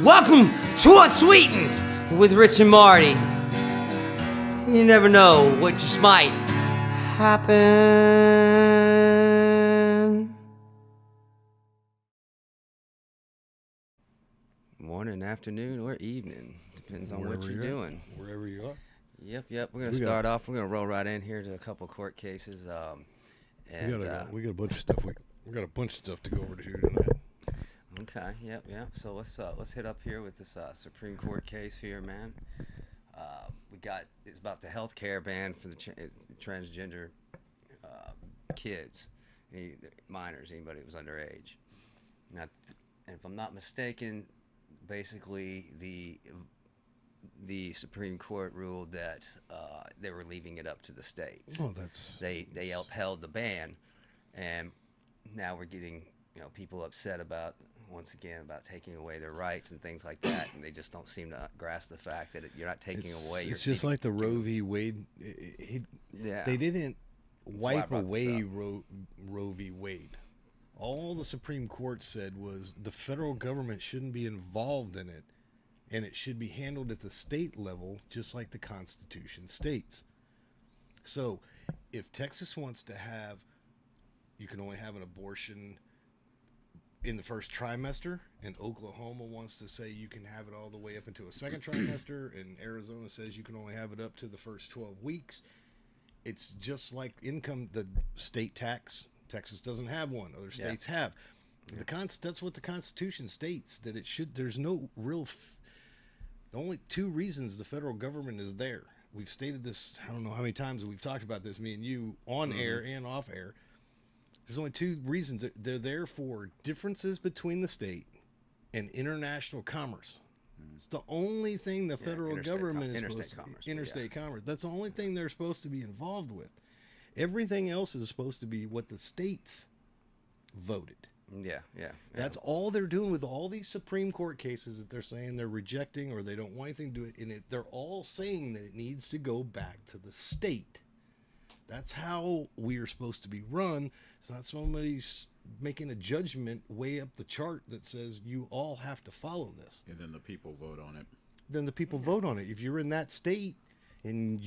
Welcome to Unsweetened with Rich and Marty. You never know what just might happen. Morning, afternoon, or evening. Depends on what you're doing. Wherever you are. Yep. We're going to start off. We're going to roll right in here to a couple court cases. We got a bunch of stuff. We got a bunch of stuff to go over to here tonight. Okay. Yep. So let's hit up here with this Supreme Court case here, man. It's about the health care ban for the transgender kids, minors, anybody who was underage. Now, and if I'm not mistaken, basically the Supreme Court ruled that they were leaving it up to the states. Oh, they upheld the ban, and now we're getting people upset about taking away their rights and things like that, and they just don't seem to grasp the fact that you're not taking away. It's just like the Roe v. Wade. They didn't wipe away Roe v. Wade. All the Supreme Court said was the federal government shouldn't be involved in it, and it should be handled at the state level, just like the Constitution states. So, if Texas wants to have, you can only have an abortion in the first trimester, and Oklahoma wants to say you can have it all the way up into a second trimester, and Arizona says you can only have it up to the first 12 weeks. It's just like the state tax. Texas doesn't have one. Other states have. Yeah. That's what the Constitution states, that it should. There's no real. The only two reasons the federal government is there. We've stated this. I don't know how many times we've talked about this, me and you, on air and off air. There's only two reasons. They're there for differences between the state and international commerce. It's the only thing the federal government is supposed to be. Interstate commerce. That's the only thing they're supposed to be involved with. Everything else is supposed to be what the states voted. Yeah. That's all they're doing with all these Supreme Court cases that they're saying they're rejecting or they don't want anything to do it in it. They're all saying that it needs to go back to the state. That's how we are supposed to be run. It's not somebody's making a judgment way up the chart that says you all have to follow this. And then the people vote on it. Vote on it. If you're in that state and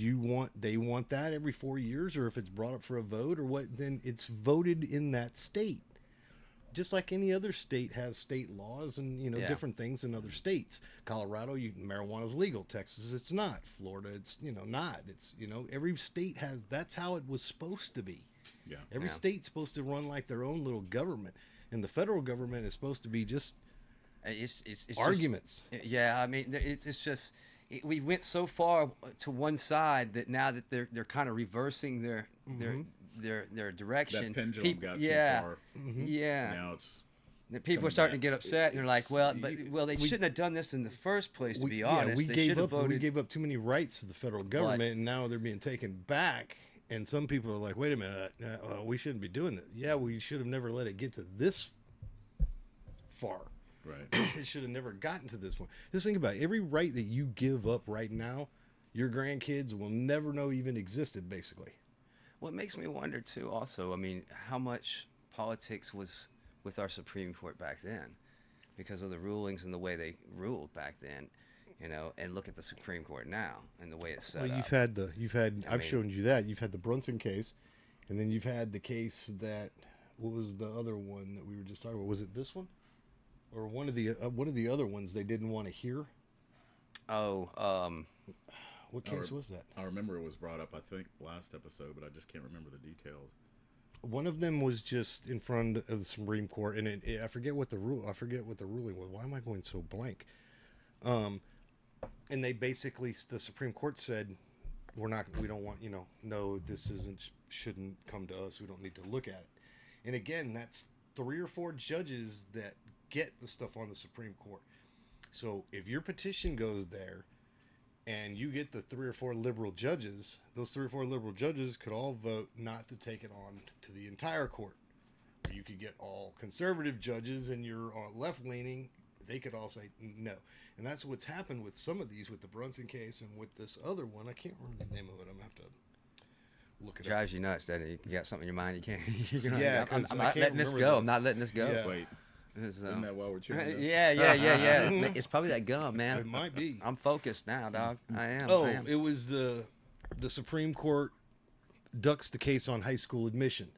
they want that every 4 years, or if it's brought up for a vote or what, then it's voted in that state. Just like any other state has state laws and different things in other states. Colorado, marijuana is legal. Texas, it's not. Florida, it's not. It's every state has. That's how it was supposed to be. Yeah. Every state's supposed to run like their own little government, and the federal government is supposed to be just it's arguments. It's just we went so far to one side that now that they're kind of reversing their direction. That pendulum got too far. Yeah. Now it's the people are starting to get upset, and they're like, they shouldn't have done this in the first place. To be honest, we gave up too many rights to the federal government, and now they're being taken back. And some people are like, wait a minute, we shouldn't be doing that. Yeah, we should have never let it get to this far. Right. It should have never gotten to this point. Just think about it. Every right that you give up right now, your grandkids will never know even existed, basically. Well, it makes me wonder, too, also, how much politics was with our Supreme Court back then because of the rulings and the way they ruled back then, and look at the Supreme Court now and the way it's set up. I've shown you that. You've had the Brunson case, and then you've had the case what was the other one that we were just talking about? Was it this one? Or one of the other ones they didn't want to hear? What case was that? I remember it was brought up, I think, last episode, but I just can't remember the details. One of them was just in front of the Supreme Court, and I forget what the ruling was. Why am I going so blank? And they basically, the Supreme Court said, we don't want, no, this shouldn't come to us. We don't need to look at it. And again, that's 3 or 4 judges that get the stuff on the Supreme Court. So if your petition goes there and you get the 3 or 4 liberal judges, those 3 or 4 liberal judges could all vote not to take it on to the entire court. Or you could get all conservative judges and you're left-leaning, they could all say no. And that's what's happened with some of these, with the Brunson case and with this other one. I can't remember the name of it. I'm going to have to look it up. Drives you nuts, doesn't it? You got something in your mind you can't. Yeah, I'm not letting this go. I'm not letting this go. Yeah. Wait, Isn't that why we're chewing this? Yeah. It's probably that gum, man. It might be. I'm focused now, dog. I am. Oh, I am. it was the Supreme Court ducks the case on high school admission.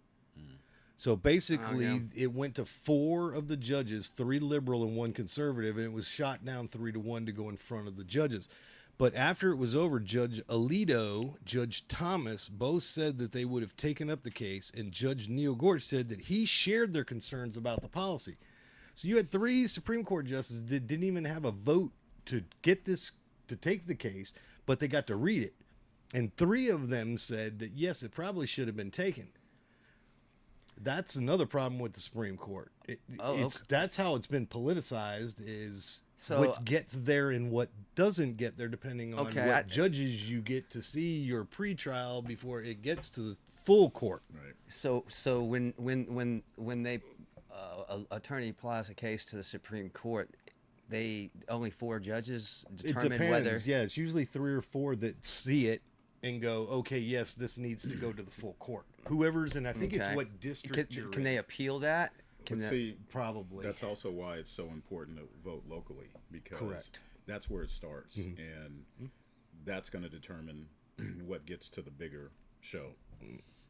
So basically, it went to 4 of the judges, 3 liberal and 1 conservative, and it was shot down 3-1 to go in front of the judges. But after it was over, Judge Alito, Judge Thomas both said that they would have taken up the case, and Judge Neil Gorsuch said that he shared their concerns about the policy. So you had 3 Supreme Court justices that didn't even have a vote to get this, to take the case, but they got to read it. And 3 of them said that, yes, it probably should have been taken. That's another problem with the Supreme Court. That's how it's been politicized, is what gets there and what doesn't get there, depending on what judges you get to see your pretrial before it gets to the full court. Right. So when they attorney applies a case to the Supreme Court, they only 4 judges determine it depends. whether. Yeah, it's usually 3 or 4 that see it and go, okay, yes, this needs to go to the full court. Whoever's in, I think it's what district you're can they appeal that? Probably. That's also why it's so important to vote locally, because that's where it starts, and that's going to determine what gets to the bigger show.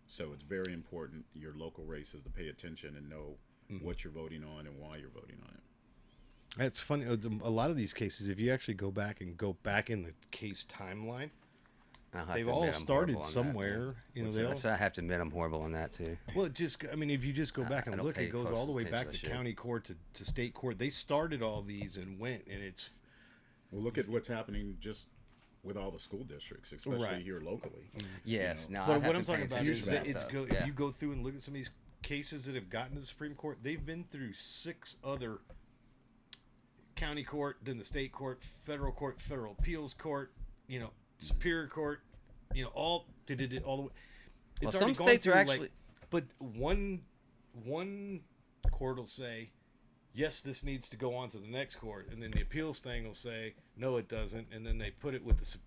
So it's very important, your local races, to pay attention and know what you're voting on and why you're voting on it. That's funny. A lot of these cases, if you actually go back in the case timeline, they've all started somewhere. I have to admit, I'm horrible on that too. Well, if you just go back and look, it goes all the way back to county court to state court. They started all these and went, and it's. Well, look at what's happening just with all the school districts, especially here locally. Yes. Now, what I'm talking about is that if you go through and look at some of these cases that have gotten to the Supreme Court, they've been through 6 other county court, then the state court, federal appeals court, Superior Court, all did it all the way. It's some states are actually, but one court will say, yes, this needs to go on to the next court, and then the appeals thing will say, no, it doesn't, and then they put it with the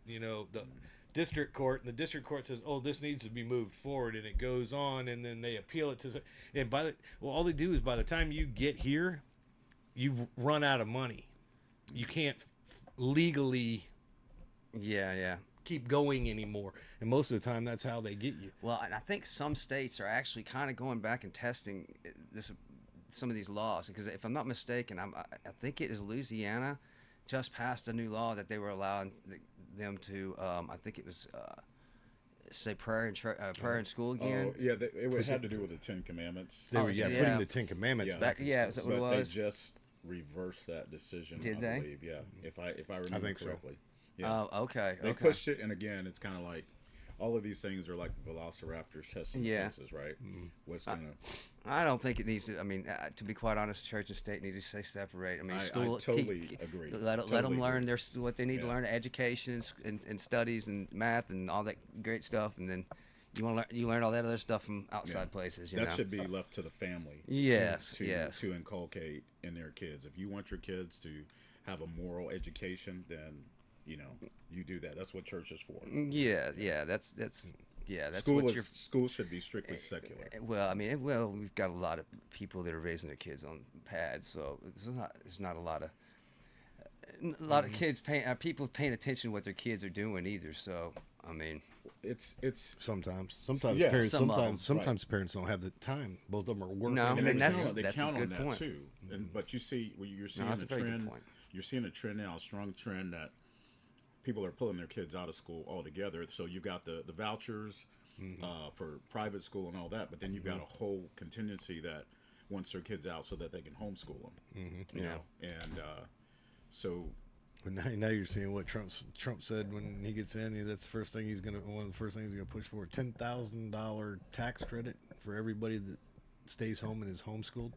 district court, and the district court says, oh, this needs to be moved forward, and it goes on, and then they appeal it to, and all they do is by the time you get here, you've run out of money. You can't legally keep going anymore, and most of the time that's how they get you. Well, and I think some states are actually kind of going back and testing some of these laws, because if I'm not mistaken, I think it is Louisiana just passed a new law that they were allowing them to I think it was say prayer in school again. Oh yeah, it would have to do with the 10 Commandments. Putting the 10 Commandments back. Is that what it was? They just reversed that decision. Did I they? believe, yeah. If I remember correctly. So. Yeah. Oh, okay. They pushed it, and again, it's kind of like all of these things are like the velociraptors testing fences, right? What's gonna? I don't think it needs to. I mean, to be quite honest, church and state need to stay separate. I mean, school. I totally agree. Let them learn what they need to learn: education and studies and math and all that great stuff, and then you learn all that other stuff from outside places. That should be left to the family. Yes. To inculcate in their kids. If you want your kids to have a moral education, then you do that. That's what church is for. That's School should be strictly secular. Well, I mean, we've got a lot of people that are raising their kids on pads, so there's not a lot of kids people paying attention to what their kids are doing either. So I mean, it's sometimes parents don't have the time. Both of them are working. No, and they count a on good that point. too. But you're seeing a trend. You're seeing a trend now, a strong trend that people are pulling their kids out of school altogether. So you've got the vouchers for private school and all that, but then you've got a whole contingency that wants their kids out so that they can homeschool them. You know, and so. But now you're seeing what Trump said when he gets in. That's one of the first things he's gonna push for: $10,000 tax credit for everybody that stays home and is homeschooled.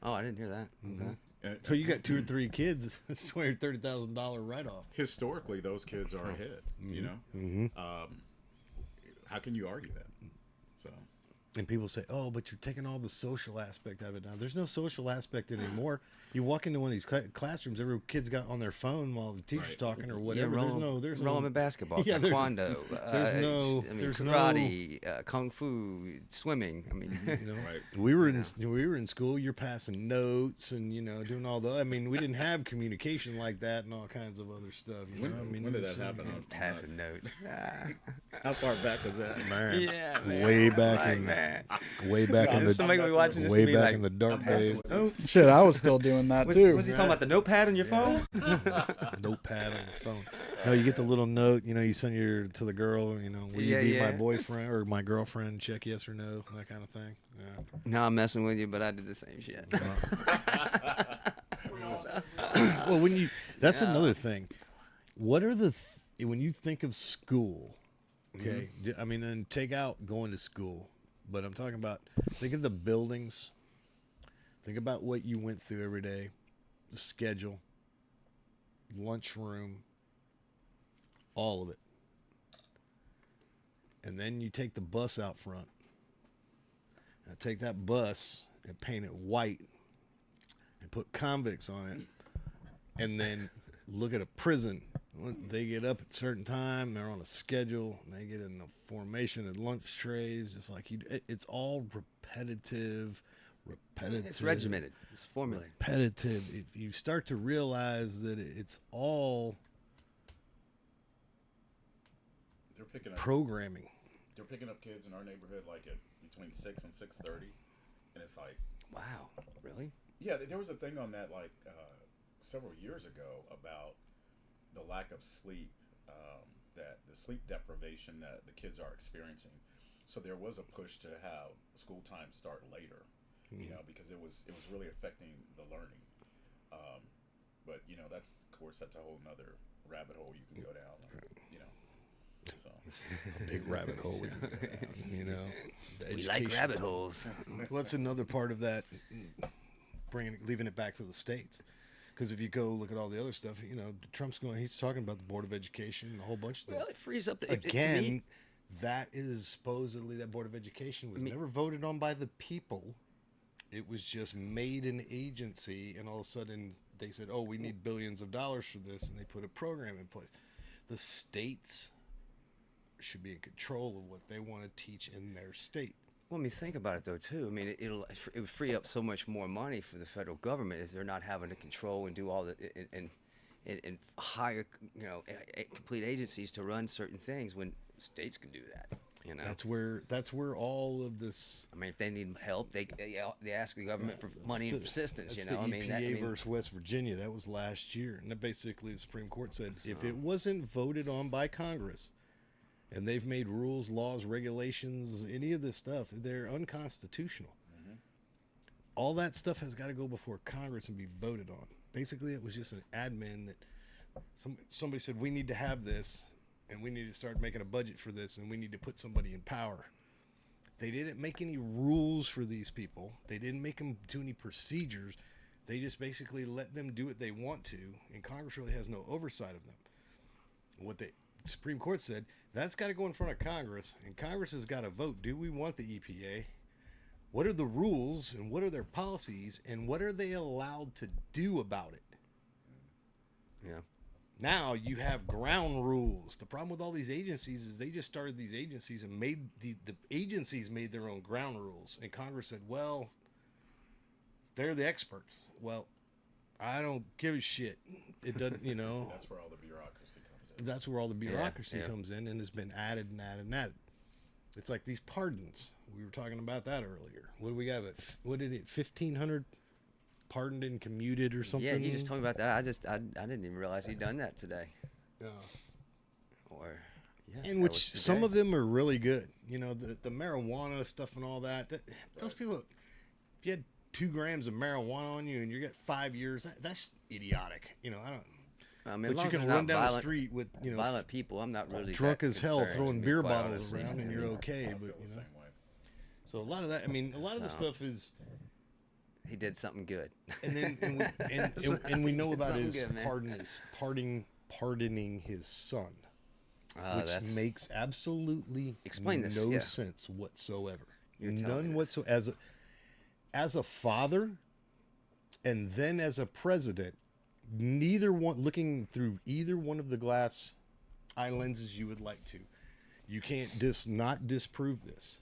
Oh, I didn't hear that. Okay. So you got 2 or 3 kids. That's $20,000 or $30,000 write-off. Historically, those kids are ahead. How can you argue that? So And people say, "Oh, but you're taking all the social aspect out of it now." There's no social aspect anymore. You walk into one of these classrooms, every kid's got on their phone while the teacher's talking or whatever. There's no basketball, taekwondo, there's karate, kung fu, swimming. I mean, we were in school. You're passing notes and doing all the. I mean, we didn't have communication like that and all kinds of other stuff. When did that happen? Passing notes. How far back was that, man? Yeah, man. Way back in the dark days. Shit, I was still doing that too. Was he talking about the notepad on your phone? Notepad on the phone. No, you get the little note. You send to the girl. Will you be my boyfriend or my girlfriend? Check yes or no, that kind of thing. Yeah. No, I'm messing with you, but I did the same shit. Well, that's another thing. What are when you think of school? Okay, I mean, and take out going to school, but I'm talking about think of the buildings. Think about what you went through every day, the schedule, lunchroom, all of it. And then you take the bus out front. Now take that bus and paint it white and put convicts on it. And then look at a prison. They get up at a certain time. They're on a schedule. And they get in a formation at lunch trays, just like you. It's all repetitive. It's regimented. It's formulated. Repetitive. If you start to realize that it's all programming. They're picking up kids in our neighborhood like at between 6 and 6:30, and it's like, wow, really? Yeah, there was a thing on that like several years ago about the lack of sleep, that the sleep deprivation that the kids are experiencing. So there was a push to have school time start later. Because it was really affecting the learning. But that's a whole nother rabbit hole you can go down. So a big rabbit hole. We like rabbit holes. Well, that's another part of that. Leaving it back to the states, because if you go look at all the other stuff, Trump's he's talking about the Board of Education and a whole bunch of things. Well, it frees up again. That is supposedly that Board of Education was never voted on by the people. It was just made an agency, and all of a sudden they said, "Oh, we need billions of dollars for this," and they put a program in place. The states should be in control of what they want to teach in their state. Well, I mean, think about it though too. I mean, it would free up so much more money for the federal government if they're not having to control and do all the and hire complete agencies to run certain things when states can do that. That's where all of this. I mean, if they need help, they ask the government for money and assistance. That's the EPA versus West Virginia. That was last year, and basically the Supreme Court said if it wasn't voted on by Congress, and they've made rules, laws, regulations, any of this stuff, they're unconstitutional. Mm-hmm. All that stuff has got to go before Congress and be voted on. Basically, it was just an admin that somebody said we need to have this. And we need to start making a budget for this, and we need to put somebody in power. They didn't make any rules for these people. They didn't make them do any procedures. They just basically let them do what they want to, and Congress really has no oversight of them. What the Supreme Court said, that's got to go in front of Congress, and Congress has got to vote. Do we want the EPA? What are the rules, and what are their policies, and what are they allowed to do about it? Yeah. Now you have ground rules. The problem with all these agencies is they just started these agencies and made the agencies made their own ground rules. And Congress said, well, they're the experts. Well, I don't give a shit. It doesn't, That's where all the bureaucracy comes in. That's where all the bureaucracy comes in and has been added and added and added. It's like these pardons. We were talking about that earlier. What do we got? What did it? 1,500 pardoned and commuted or something? Yeah, you just told me about that. I didn't even realize he'd done that today. Yeah. And which some of them are really good. The marijuana stuff and all that. Those people, if you had 2 grams of marijuana on you and you get 5 years, that's idiotic. I mean, but you can run down the street with violent people. I'm not really drunk as hell throwing beer bottles around and you're okay. But so a lot of that. I mean, a lot of the stuff is. He did something good. And then and we know about his pardoning his son, which makes absolutely no sense whatsoever. None whatsoever. As a father, and then as a president, neither one, looking through either one of the glass eye lenses you would like to, you can't not disprove this.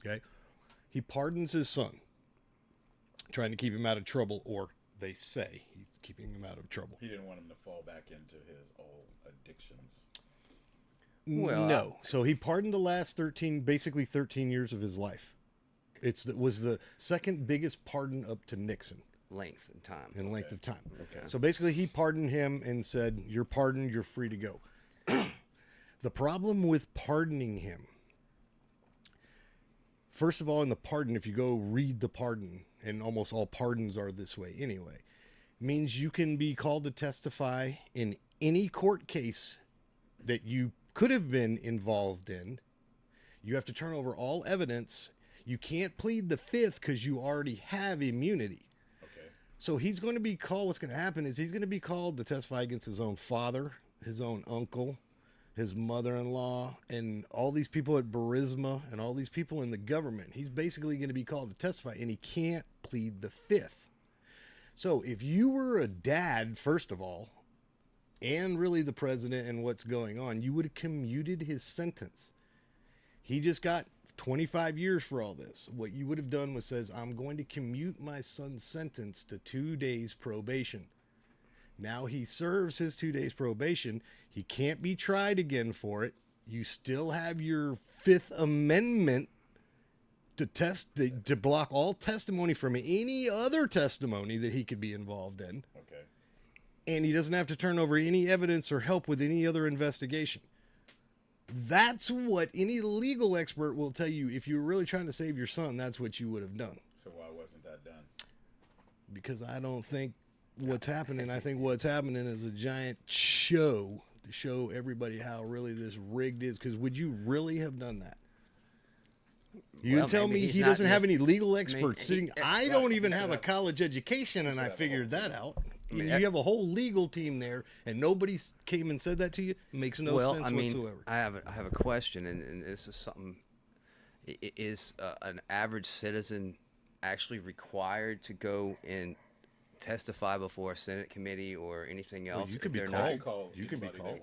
Okay? He pardons his son, trying to keep him out of trouble, or they say he's keeping him out of trouble. He didn't want him to fall back into his old addictions. Well, no. So he pardoned the last 13 years of his life. It was the second biggest pardon up to Nixon. Length of time. Length of time. Okay. So basically he pardoned him and said, you're pardoned, you're free to go. The problem with pardoning him, first of all, in the pardon, if you go read the pardon, and almost all pardons are this way anyway, means you can be called to testify in any court case that you could have been involved in. You have to turn over all evidence. You can't plead the fifth because you already have immunity. Okay. So he's going to be called, what's going to happen is he's going to be called to testify against his own father, his own uncle, his mother-in-law, and all these people at Burisma and all these people in the government. He's basically going to be called to testify, and he can't plead the fifth. So if you were a dad, first of all, and really the president and what's going on, you would have commuted his sentence. He just got 25 years for all this. What you would have done was says, I'm going to commute my son's sentence to 2 days probation. Now he serves his 2 days probation. He can't be tried again for it. You still have your Fifth Amendment to block all testimony from any other testimony that he could be involved in. Okay. And he doesn't have to turn over any evidence or help with any other investigation. That's what any legal expert will tell you. If you were really trying to save your son, that's what you would have done. So why wasn't that done? Because I don't think what's happening, I think what's happening is a giant show to show everybody how really this rigged is. Because would you really have done that? You tell me he doesn't have any legal experts sitting. I don't even have a college education, and I figured that out. You have a whole legal team there, and nobody came and said that to you. It makes no sense whatsoever. I have a question, and this is something. Is an average citizen actually required to go and testify before a Senate committee or anything else? Well, you could be called. You can be called.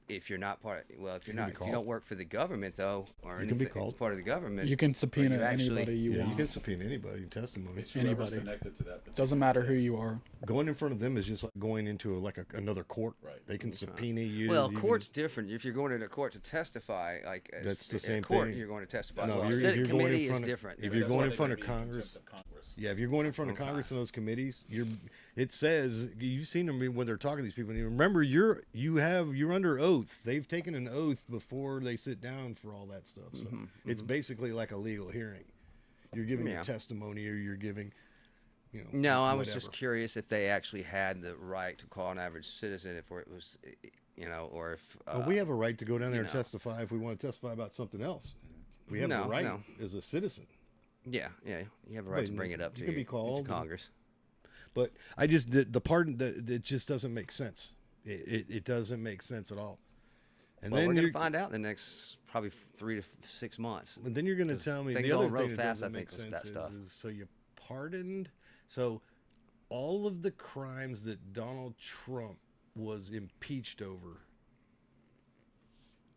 If you're not part of, if you don't work for the government though, or you can be called. Part of the government, you can subpoena anybody you want. You can subpoena anybody. Testimony. Anybody. Connected to that Doesn't matter who you are. Going in front of them is just like going into another court. Right. They can subpoena you. Well, court's different. If you're going into court to testify, that's the same court, thing. You're going to testify. No, Senate committee is different. If you're going in front of Congress. Yeah, if you're going in front of Congress and those committees, it says you've seen them when they're talking to these people. And you remember, you're under oath. They've taken an oath before they sit down for all that stuff. So it's basically like a legal hearing. You're giving your testimony, or you're giving, No, I was just curious if they actually had the right to call an average citizen, if it was, or if. We have a right to go down there and testify if we want to testify about something else. We have the right as a citizen. Yeah, you have a right to bring it up to Congress. But I just the pardon that it just doesn't make sense. It doesn't make sense at all. And then we're going to find out in the next probably 3 to 6 months. And then you're going to tell me the other thing that doesn't make sense is so you pardoned. So all of the crimes that Donald Trump was impeached over,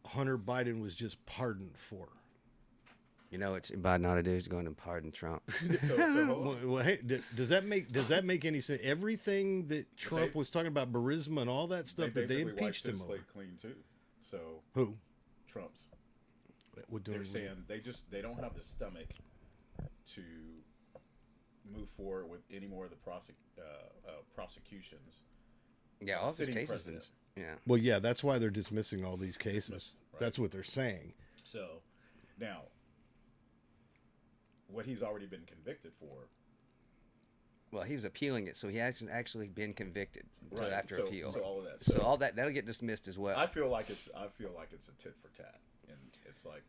Hunter Biden was just pardoned for. You know what Biden ought to do is going to pardon Trump. Well, hey, does that make any sense? Everything that Trump was talking about, Burisma and all that stuff that they impeached him over. Clean too. So who? Trump's. They're saying they don't have the stomach to move forward with any more of the prosecutions. Yeah, all these cases. Yeah. Well, yeah, that's why they're dismissing all these cases. Right. That's what they're saying. So now, what he's already been convicted for. Well, he was appealing it, so he hasn't actually been convicted until after appeal. So all of that. So all that'll get dismissed as well. I feel like it's a tit for tat, and it's like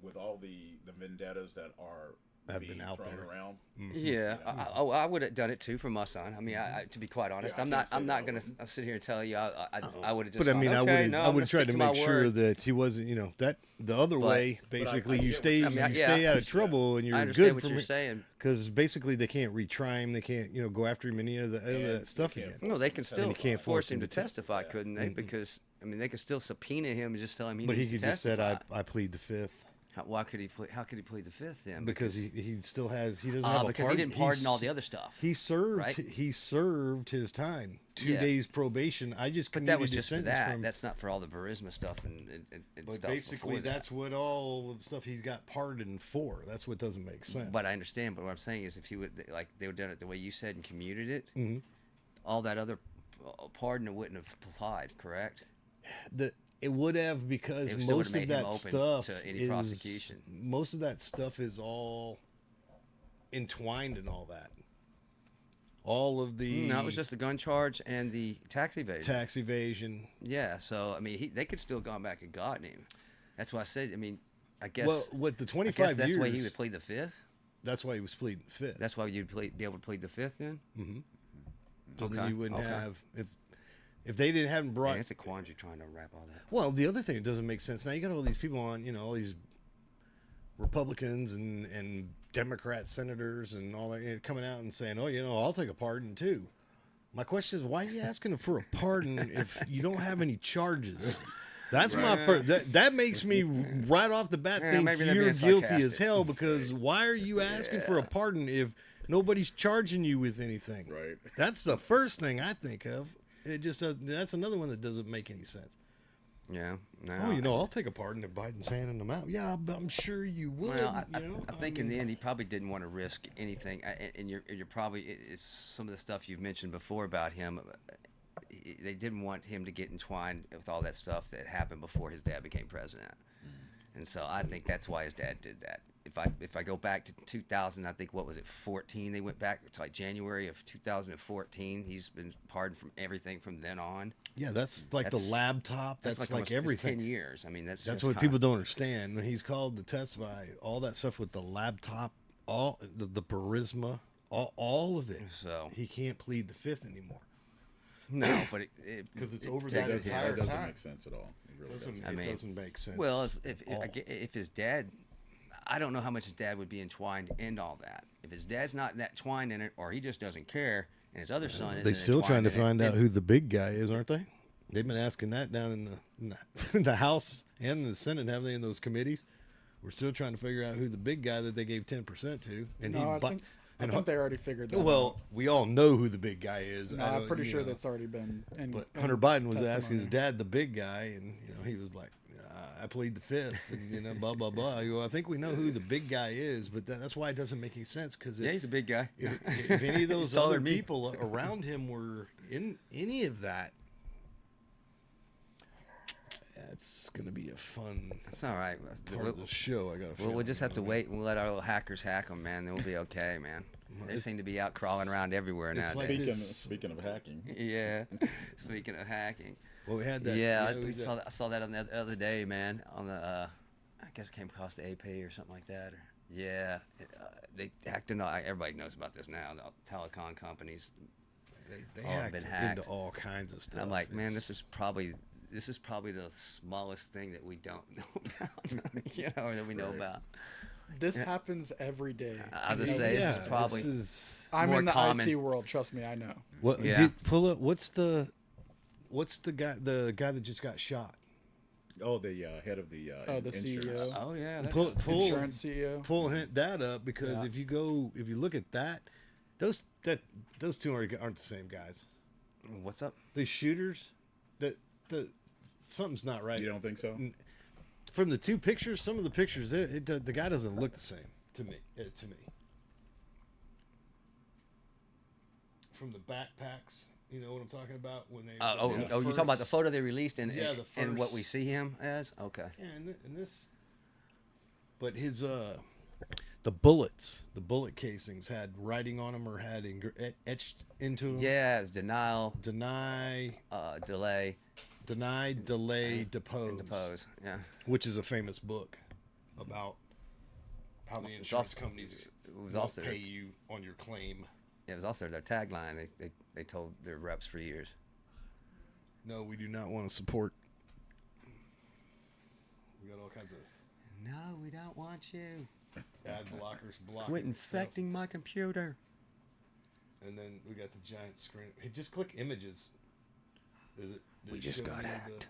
with all the vendettas that are have been out there. Around. Mm-hmm. Yeah, I would have done it too for my son. I mean, to be quite honest, I'm not going to sit here and tell you I would have just. But I mean, okay, I would try to make sure that he wasn't, that the other way. Basically, you stay out of trouble and you're I understand good what for you're me. saying. Because basically they can't retry him. They can't, go after him any of that stuff again. No, they can still can't force him to testify, couldn't they? Because I mean, they could still subpoena him and just tell him he needs to testify. But he could just said, "I plead the fifth." Why could he? How could he plead the fifth then? Because he still has. He doesn't have a because he didn't pardon all the other stuff. He served. Right? He served his time. 2 days probation. I just. But that was just for that. That's not for all the Burisma stuff and but stuff. Basically, that's what all the stuff he's got pardoned for. That's what doesn't make sense. But I understand. But what I'm saying is, if he would they would have done it the way you said and commuted it, mm-hmm. all that other pardon wouldn't have applied. Correct. It would have, because most of that stuff most of that stuff is all entwined in all that. All of the it was just the gun charge and the tax evasion. Yeah, so I mean, they could still gone back and gotten him. That's why I said. I mean, I guess. Well, with the 25 years, that's why he would plead the fifth. That's why he was pleading the fifth. That's why you'd be able to plead the fifth then. Mm-hmm. So then you wouldn't have if they haven't brought. Man, it's a quandary trying to wrap all that. Well, the other thing that doesn't make sense now, you got all these people on, all these Republicans and Democrat senators and all that coming out and saying, "Oh, I'll take a pardon too." My question is, why are you asking for a pardon if you don't have any charges? That's my first. That makes me right off the bat think you're guilty as hell, because why are you asking for a pardon if nobody's charging you with anything? Right. That's the first thing I think of. It just that's another one that doesn't make any sense. Yeah. No. I'll take a pardon if Biden's handing them out. Yeah, I'm sure you would. Well, I think in the end he probably didn't want to risk anything. And you're probably it's some of the stuff you've mentioned before about him. They didn't want him to get entwined with all that stuff that happened before his dad became president. And so I think that's why his dad did that. If I go back to 2000, I think, what was it, 14? They went back to like January of 2014. He's been pardoned from everything from then on. Yeah, that's the laptop. That's like everything. 10 years. I mean, that's what people don't understand. When he's called to testify, all that stuff with the laptop, all the Burisma, all of it. So he can't plead the fifth anymore. No, but because it's over that entire time. It doesn't make sense at all. It really doesn't. It doesn't make sense. Well, if his dad, I don't know how much his dad would be entwined in all that. If his dad's not that twined in it, or he just doesn't care, and his other son is. They're still trying to find out who the big guy is, aren't they? They've been asking that down in the House and the Senate, haven't they, in those committees? We're still trying to figure out who the big guy that they gave 10% to. And I think they already figured that out. Well, we all know who the big guy is. No, I'm pretty sure that's already been. But Hunter Biden was asking his dad, the big guy, and he was like, "I plead the fifth," and blah blah blah. I think we know who the big guy is, but that's why it doesn't make any sense. Because he's a big guy. If any of those other people around him were in any of that, it's gonna be a fun. That's all right. Part of the show. I got. We'll just have to wait and we'll let our little hackers hack them, man. Then we'll be okay, man. They seem to be out crawling around everywhere nowadays. Speaking of hacking. Yeah. Speaking of hacking. Well, we had that. Yeah, I saw that on the other day, man. On the, I guess it came across the AP or something like that. They hacked into. Everybody knows about this now. The telecom companies. They hacked into all kinds of stuff. I'm like, man, this is probably the smallest thing that we don't know about, or that we know about. This happens every day. I was just saying, this is probably I'm more in the common. IT world. Trust me, I know. What? Yeah. Dude, pull up. What's the guy? The guy that just got shot. Oh, the head of the the CEO. Oh yeah, that's insurance CEO. Pull that up, because if you look at that, those two aren't the same guys. What's up? The shooters, something's not right. You don't think so? From the two pictures, some of the pictures, the guy doesn't look the same to me. From the backpacks, you know what I'm talking about when they. You're talking about the photo they released and what we see him as. Okay. Yeah, and this. But his the bullet casings had writing on them or had etched into them. Yeah, denial. Deny. Delay. Deny, delay, depose. Depose, yeah. Which is a famous book about how the insurance companies will pay you on your claim. It was also their tagline. They told their reps for years. No, we do not want to support. We got all kinds of. No, we don't want you. Ad blockers blocking. Quit infecting my computer. And then we got the giant screen. Hey, just click images. We just got hacked.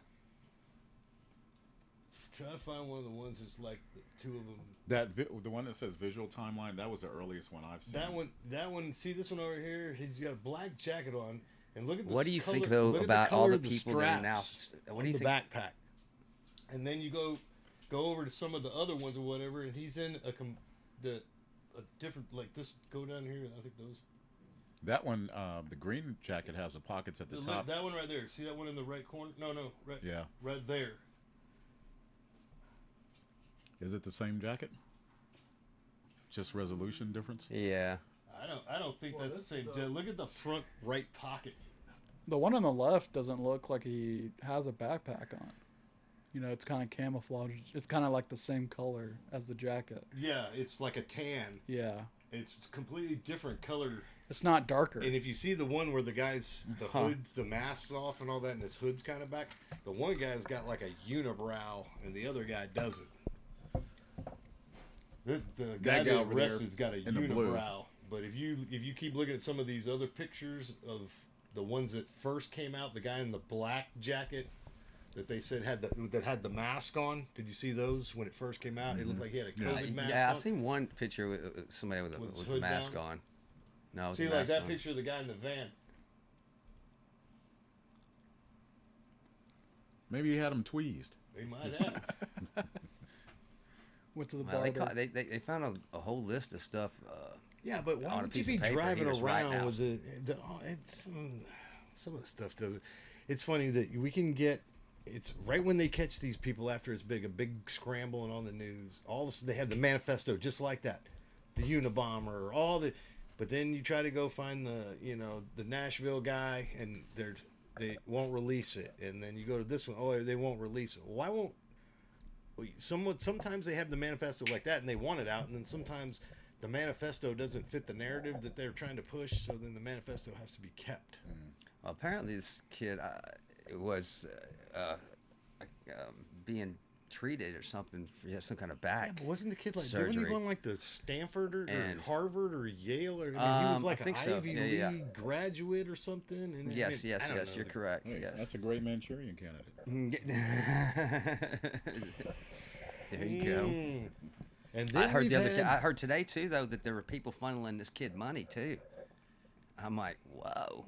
Try to find one of the ones that's like the two of them. The one that says visual timeline, that was the earliest one I've seen. That one. See this one over here? He's got a black jacket on, and look at this. What do you think though about all the people that are now? What do you think? The backpack. And then you go over to some of the other ones or whatever, and he's in a different like this. Go down here. I think those. That one, the green jacket has the pockets at the top. That one right there. See that one in the right corner? No, right. Yeah. Right there. Is it the same jacket? Just resolution difference? Yeah. I don't think that's the same. Look at the front right pocket. The one on the left doesn't look like he has a backpack on. You know, it's kind of camouflaged. It's kind of like the same color as the jacket. Yeah, it's like a tan. Yeah. It's completely different color. It's not darker. And if you see the one where the guy's, the hood's, the mask's off and all that, and his hood's kind of back, the one guy's got like a unibrow, and the other guy doesn't. The guy that arrested's got a unibrow. But if you keep looking at some of these other pictures of the ones that first came out, the guy in the black jacket that they said had the mask on. Did you see those when it first came out? It looked like he had a COVID mask on. Yeah, I've seen one picture with somebody with the mask on. No, see, like that picture of the guy in the van. Maybe he had him tweezed. They might have. Went to the barber. They found a whole list of stuff. Yeah, but why would you be driving around with some of the stuff doesn't. It's funny that we can get. It's right when they catch these people after it's a big scramble and on the news. All this, they have the manifesto just like that, the Unabomber, all the. But then you try to go find the Nashville guy, and they won't release it. And then you go to this one, they won't release it. Why won't? Sometimes they have the manifesto like that, and they want it out, and then sometimes the manifesto doesn't fit the narrative that they're trying to push, so then the manifesto has to be kept. Well, apparently this kid was being treated or something for some kind of back. Yeah, but wasn't the kid like surgery. Wasn't he going like to Stanford or Harvard or Yale or he was like an Ivy League graduate or something? And yes, you're correct. Hey, yes, that's a great Manchurian candidate. There you go. And then I heard today too though that there were people funneling this kid money too. I'm like, whoa.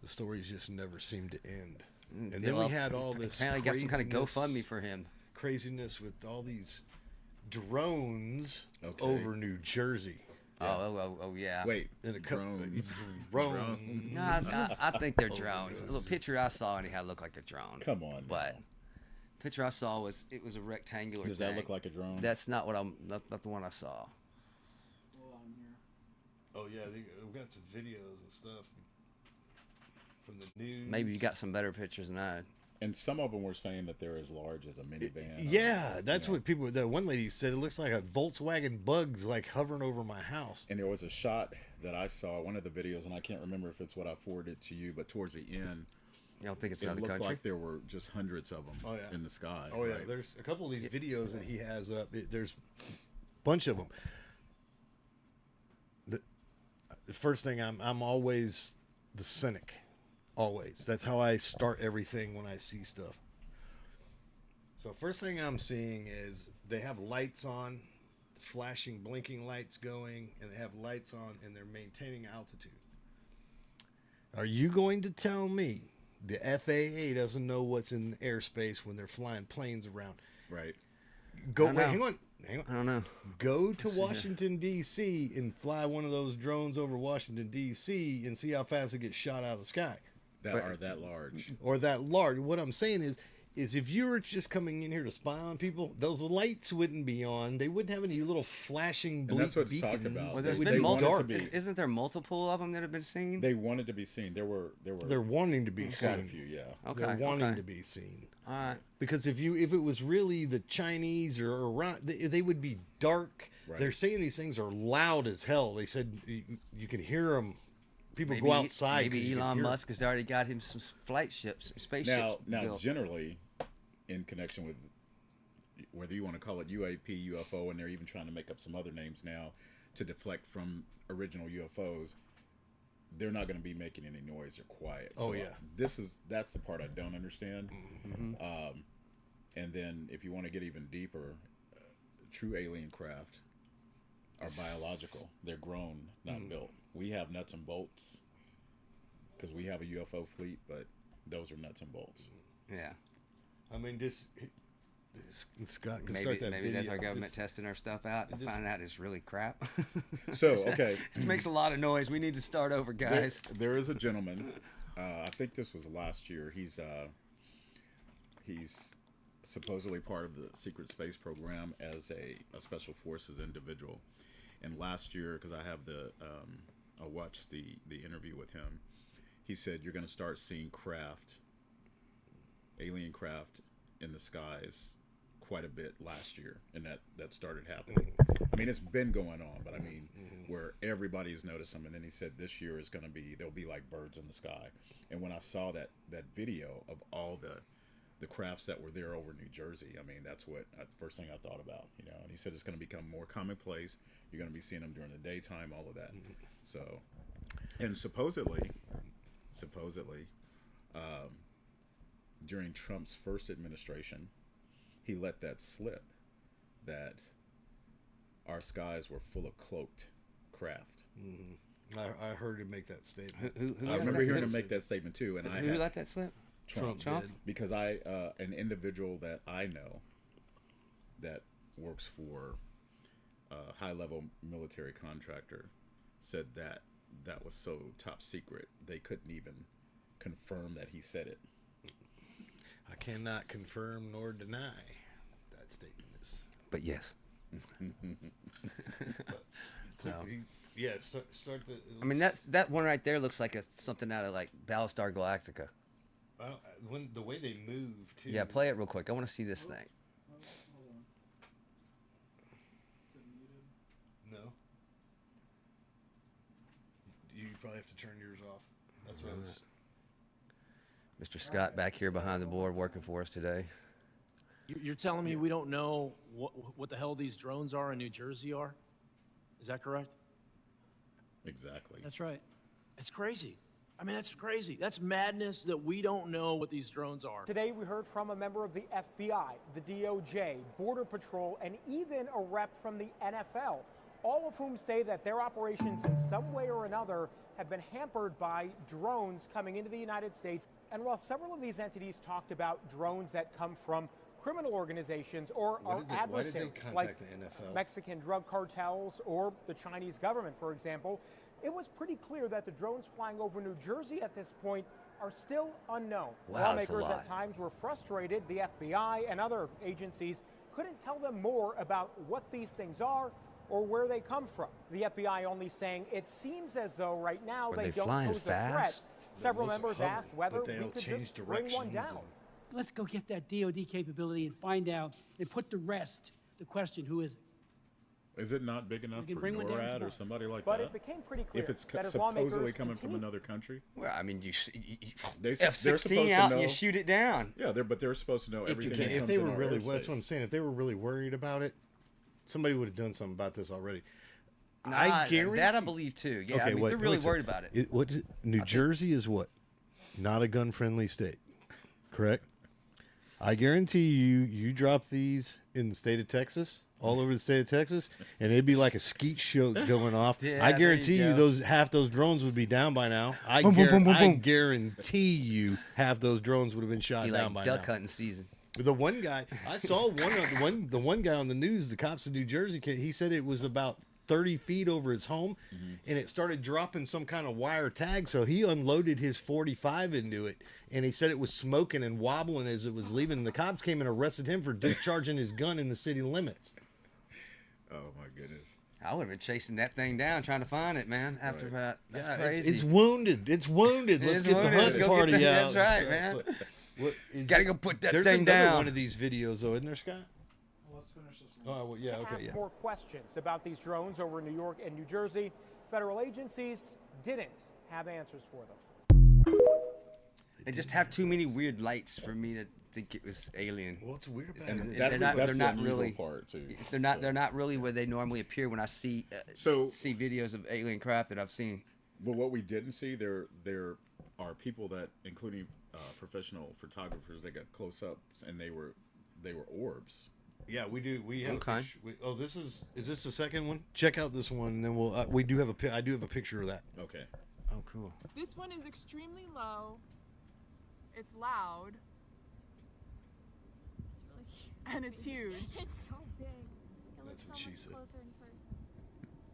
The stories just never seem to end. And then we had all this. Apparently, got some kind of GoFundMe for him. Craziness with all these drones over New Jersey. Yeah. Oh yeah. Wait, drones. No, I think they're drones. A little picture I saw and it looked like a drone. Come on. But picture I saw was a rectangular. Does that look like a drone? That's not what not the one I saw. Oh yeah, we've got some videos and stuff from the news. Maybe you got some better pictures than I. And some of them were saying that they're as large as a minivan. Yeah, that's what people. That one lady said. It looks like a Volkswagen Bug's like hovering over my house. And there was a shot that I saw, one of the videos, and I can't remember if it's what I forwarded to you, but towards the end, you don't think it's it another looked country? Like there were just hundreds of them in the sky. Oh yeah, there's a couple of these videos that he has up. There's a bunch of them. The first thing I'm always the cynic. Always. That's how I start everything when I see stuff. So first thing I'm seeing is they have lights on, flashing, blinking lights going, and they have lights on, and they're maintaining altitude. Are you going to tell me the FAA doesn't know what's in airspace when they're flying planes around? Right. Hang on. I don't know. Go to Washington, D.C. and fly one of those drones over Washington, D.C. and see how fast it gets shot out of the sky. That large. Or that large. What I'm saying is, is if you were just coming in here to spy on people, those lights wouldn't be on. They wouldn't have any little flashing beacons. That's what it's talked about. Well, there's been multiple. Isn't there multiple of them that have been seen? They wanted to be seen. They're wanting to be seen. Quite a few, yeah. Okay. They're wanting to be seen. All right. Because if it was really the Chinese or Iran, they would be dark. Right. They're saying these things are loud as hell. They said you can hear them. People go outside. Maybe Elon Musk has already got him some spaceships. Now, built. Generally, in connection with whether you want to call it UAP, UFO, and they're even trying to make up some other names now to deflect from original UFOs, they're not going to be making any noise or quiet. Oh, so yeah. That's the part I don't understand. Mm-hmm. And then if you want to get even deeper, true alien craft are biological. They're grown, not built. We have nuts and bolts because we have a UFO fleet, but those are nuts and bolts. Yeah. I mean, Scott can maybe, start that maybe video. that's our government testing our stuff out and find out it's really crap. So, okay. It makes a lot of noise. We need to start over, guys. There is a gentleman, I think this was last year. He's supposedly part of the secret space program as a special forces individual. And last year, because I have I watched the interview with him, he said you're going to start seeing alien craft in the skies quite a bit last year, and that started happening. I mean, it's been going on, but I mean, where everybody's noticed them. And then he said this year is going to be, there'll be like birds in the sky. And when I saw that video of all the crafts that were there over New Jersey, I mean, that's what first thing I thought about, you know. And he said it's going to become more commonplace. You're going to be seeing them during the daytime, all of that. So, and supposedly, during Trump's first administration, he let that slip that our skies were full of cloaked craft. Mm-hmm. I heard him make that statement. I remember hearing him make that statement too. And who let that slip? Trump did. Because an individual that I know that works for a high-level military contractor said that was so top secret they couldn't even confirm that he said it. I cannot confirm nor deny that statement is. But yes. No. Yeah, start the. I mean, that one right there looks like something out of like Battlestar Galactica. Well, the way they move too. Yeah, play it real quick. I want to see this thing. Hold on. Is it muted? No. You probably have to turn yours off. That's what I was. Mr. Scott back here behind the board working for us today. You're telling me we don't know what the hell these drones are in New Jersey are? Is that correct? Exactly. That's right. It's crazy. I mean, that's crazy. That's madness that we don't know what these drones are. Today, we heard from a member of the FBI, the DOJ, Border Patrol, and even a rep from the NFL, all of whom say that their operations in some way or another have been hampered by drones coming into the United States. And while several of these entities talked about drones that come from criminal organizations or our adversaries, like the NFL? Mexican drug cartels or the Chinese government, for example, it was pretty clear that the drones flying over New Jersey at this point are still unknown. Wow, that's a Lawmakers lot. at times were frustrated. The FBI and other agencies couldn't tell them more about what these things are or where they come from. The FBI only saying it seems as though right now they don't flying pose a threat. fast? Several Those are members hovering, asked whether but we they'll could change just bring one directions down. Let's go get that DOD capability and find out and put to rest the question, who is it? Is it not big enough We can for bring one down NORAD or tomorrow. somebody like But that? it became pretty clear If it's that as supposedly lawmakers coming from continue- another country, Well, I mean, they're F-16 supposed to out, know. you shoot it down. Yeah, but they're supposed to know everything. that If comes they in were our really, well, that's airspace. what I'm saying. If they were really worried about it, somebody would have done something about this already. Nah, I guarantee that I believe too. Yeah, I mean, what- they're really wait a worried second. about it. What is it? New Jersey is what? Not a gun-friendly state, correct? I guarantee you drop these in the state of Texas, all over the state of Texas, and it'd be like a skeet show going off. Yeah, I there guarantee you you go. half those drones would be down by now. I guarantee you half those drones would have been shot Be down like by duck now. hunting season. The one guy I saw the one guy on the news, the cops in New Jersey, he said it was about 30 feet over his home, and it started dropping some kind of wire tag. So he unloaded his 45 into it, and he said it was smoking and wobbling as it was leaving. The cops came and arrested him for discharging his gun in the city limits. Oh my goodness! I would have been chasing that thing down, trying to find it, man. After that, that's crazy. It's wounded. It's wounded. Let's get the hunt party out. That's right, man. Gotta go put that There's thing another down. one of these videos, though, isn't there, Scott? Let's finish this one. Oh, well, yeah, To okay, ask more questions about these drones over New York and New Jersey, federal agencies didn't have answers for them. They just have too many weird lights for me to think it was alien. Well, what's weird about And it is that's they're not the really unusual part too. They're not really where they normally appear when I see see videos of alien craft that I've seen. But what we didn't see, there are people that, including professional photographers, that got close ups, and they were orbs. Yeah, we do. We have. Okay. Is this the second one? Check out this one, and then we'll. We do have I do have a picture of that. Okay. Oh, cool. This one is extremely low. It's loud. And it's huge. It's so big. It That's looks what so she much said. closer in person.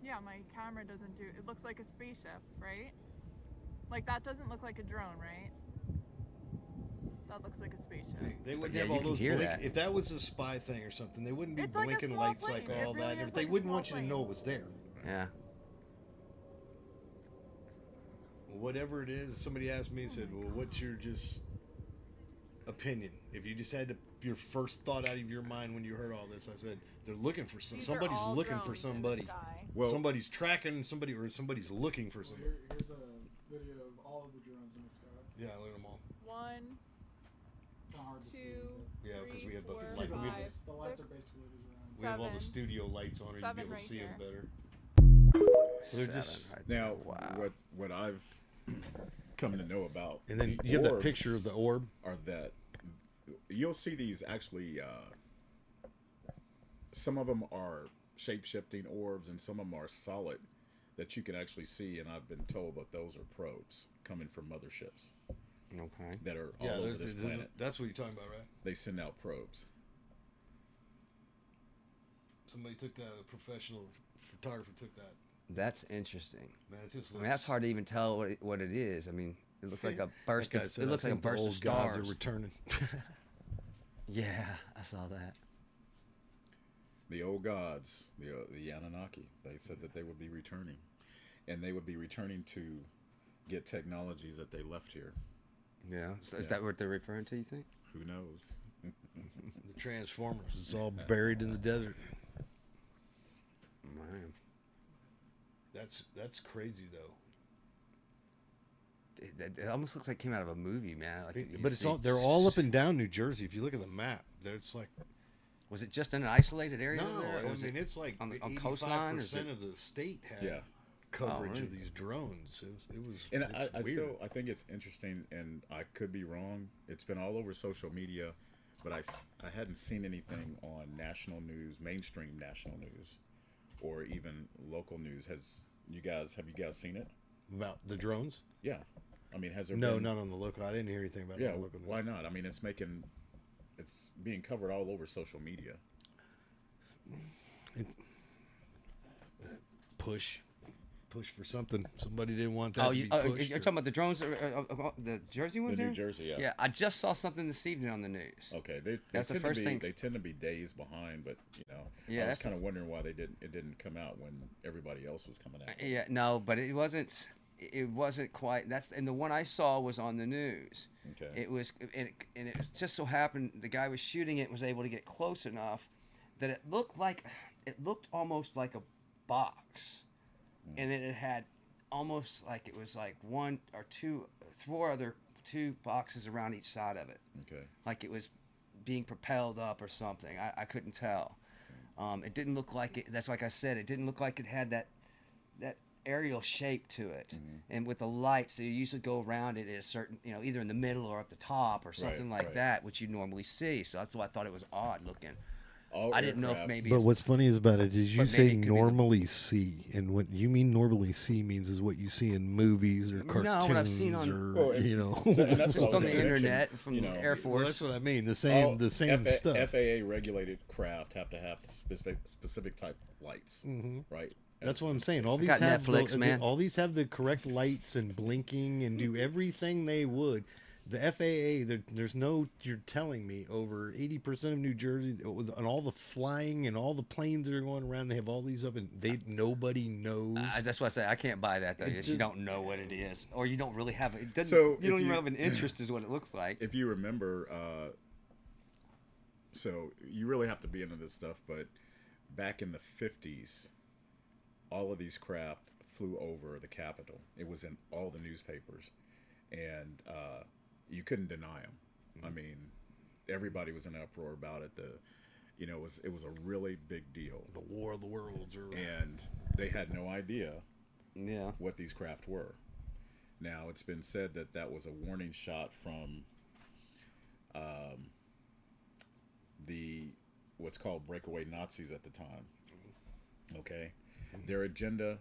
Yeah, my camera doesn't do. It looks like a spaceship, right? Like that doesn't look like a drone, right? That looks like a spaceship. They wouldn't yeah, have you all can those hear blink. that. If that was a spy thing or something, they wouldn't be It's like a blinking small lights plane. like It all really that. is They like a wouldn't small want you to plane. know it was there. Yeah. Whatever it is, somebody asked me and said, "Well, what's your just opinion? If you just had your first thought out of your mind when you heard all this," I said, "They're looking for These are somebody's all looking for drones in the somebody. sky. Well, Somebody's tracking somebody, or somebody's looking for somebody." Here's a video of all of the drones in the sky. Yeah, look at them all. 1, Kind of hard to see. 2, Yeah, 'cause 3, we have the 4, light- we have 5, The lights are 6. basically the drones. We have all the 7. studio lights on, or you'd be 7 able to right see them here. better. So they're just. Seven right there. now Wow. what I've come to know about, And then the you have that orbs picture of the orb. are that you'll see these actually. Some of them are shape-shifting orbs, and some of them are solid that you can actually see. And I've been told that those are probes coming from motherships Okay. that are all over this planet. That's what you're talking about, right? They send out probes. Somebody took that. A professional photographer took that. That's interesting. Man, it just I mean, that's hard to even tell what it is. I mean, it looks like a burst. That guy Of, said, it looks "I like a think the burst of old gods stars. are returning. Yeah, I saw that. The old gods, the Anunnaki, they said that they would be returning, and they would be returning to get technologies that they left here. Yeah. So is Yeah. that what they're referring to? You think? Who knows? The Transformers. It's all buried in the desert. Man. That's crazy though. It almost looks like it came out of a movie, man. Like you But it's see- all they're all up and down New Jersey. If you look at the map, it's like Was it just in an isolated area? no. there, or I was mean, it it's like on 85% coastline. Or is it, of the state had Yeah. coverage really? of these drones. It was And it's weird. I think it's interesting, and I could be wrong. It's been all over social media, but I hadn't seen anything on national news, mainstream national news, or even local news. Have you guys seen it? About the drones? Yeah, I mean, has there No, been? not on the local. I didn't hear anything about it Yeah, on the local. why not? I mean, it's being covered all over social media. Push for something. Somebody didn't want that oh, to you, be oh, pushed. you're talking about the drones, the Jersey ones? The New there? Jersey, yeah. Yeah, I just saw something this evening on the news. Okay, they That's the tend first to be, thing. They tend to be days behind, but Yeah, I was that's kind of wondering why it didn't come out when everybody else was coming out. Yeah, no, but it wasn't. It wasn't quite. And the one I saw was on the news. Okay. It was, and it just so happened the guy was shooting it was able to get close enough that it looked almost like a box, and then it had almost like it was like one or two boxes around each side of it. Okay. Like it was being propelled up or something. I couldn't tell. It didn't look like it. That's like I said. It didn't look like it had that aerial shape to it. And with the lights, they usually go around it at a certain, either in the middle or up the top or something like right. that, which you normally see. So that's why I thought it was odd looking. All I didn't know if aircraft- maybe. But what's funny is about it is you But maybe say it could be the- normally see, and what you mean normally see means is what you see in movies or No, cartoons what I've seen on- or Well, and- and that's just what I was on the gonna mention, internet from Air Force. Well, that's what I mean. The all same stuff. FAA regulated craft have to have specific type lights, right? That's what I'm saying. All these got have Netflix, man. all these have the correct lights and blinking and do everything they would. The FAA, there's no. You're telling me over 80% of New Jersey and all the flying and all the planes that are going around, they have all these up, and nobody knows. That's why I say I can't buy that though. You don't know what it is, or you don't really have it. So you don't even have an interest, is what it looks like. If you remember, so you really have to be into this stuff, but back in the 50s, all of these craft flew over the Capitol. It was in all the newspapers, and you couldn't deny them. I mean, everybody was in uproar about it. It was a really big deal. The War of the Worlds, and they had no idea, what these craft were. Now it's been said that was a warning shot from the what's called breakaway Nazis at the time. Okay, their agenda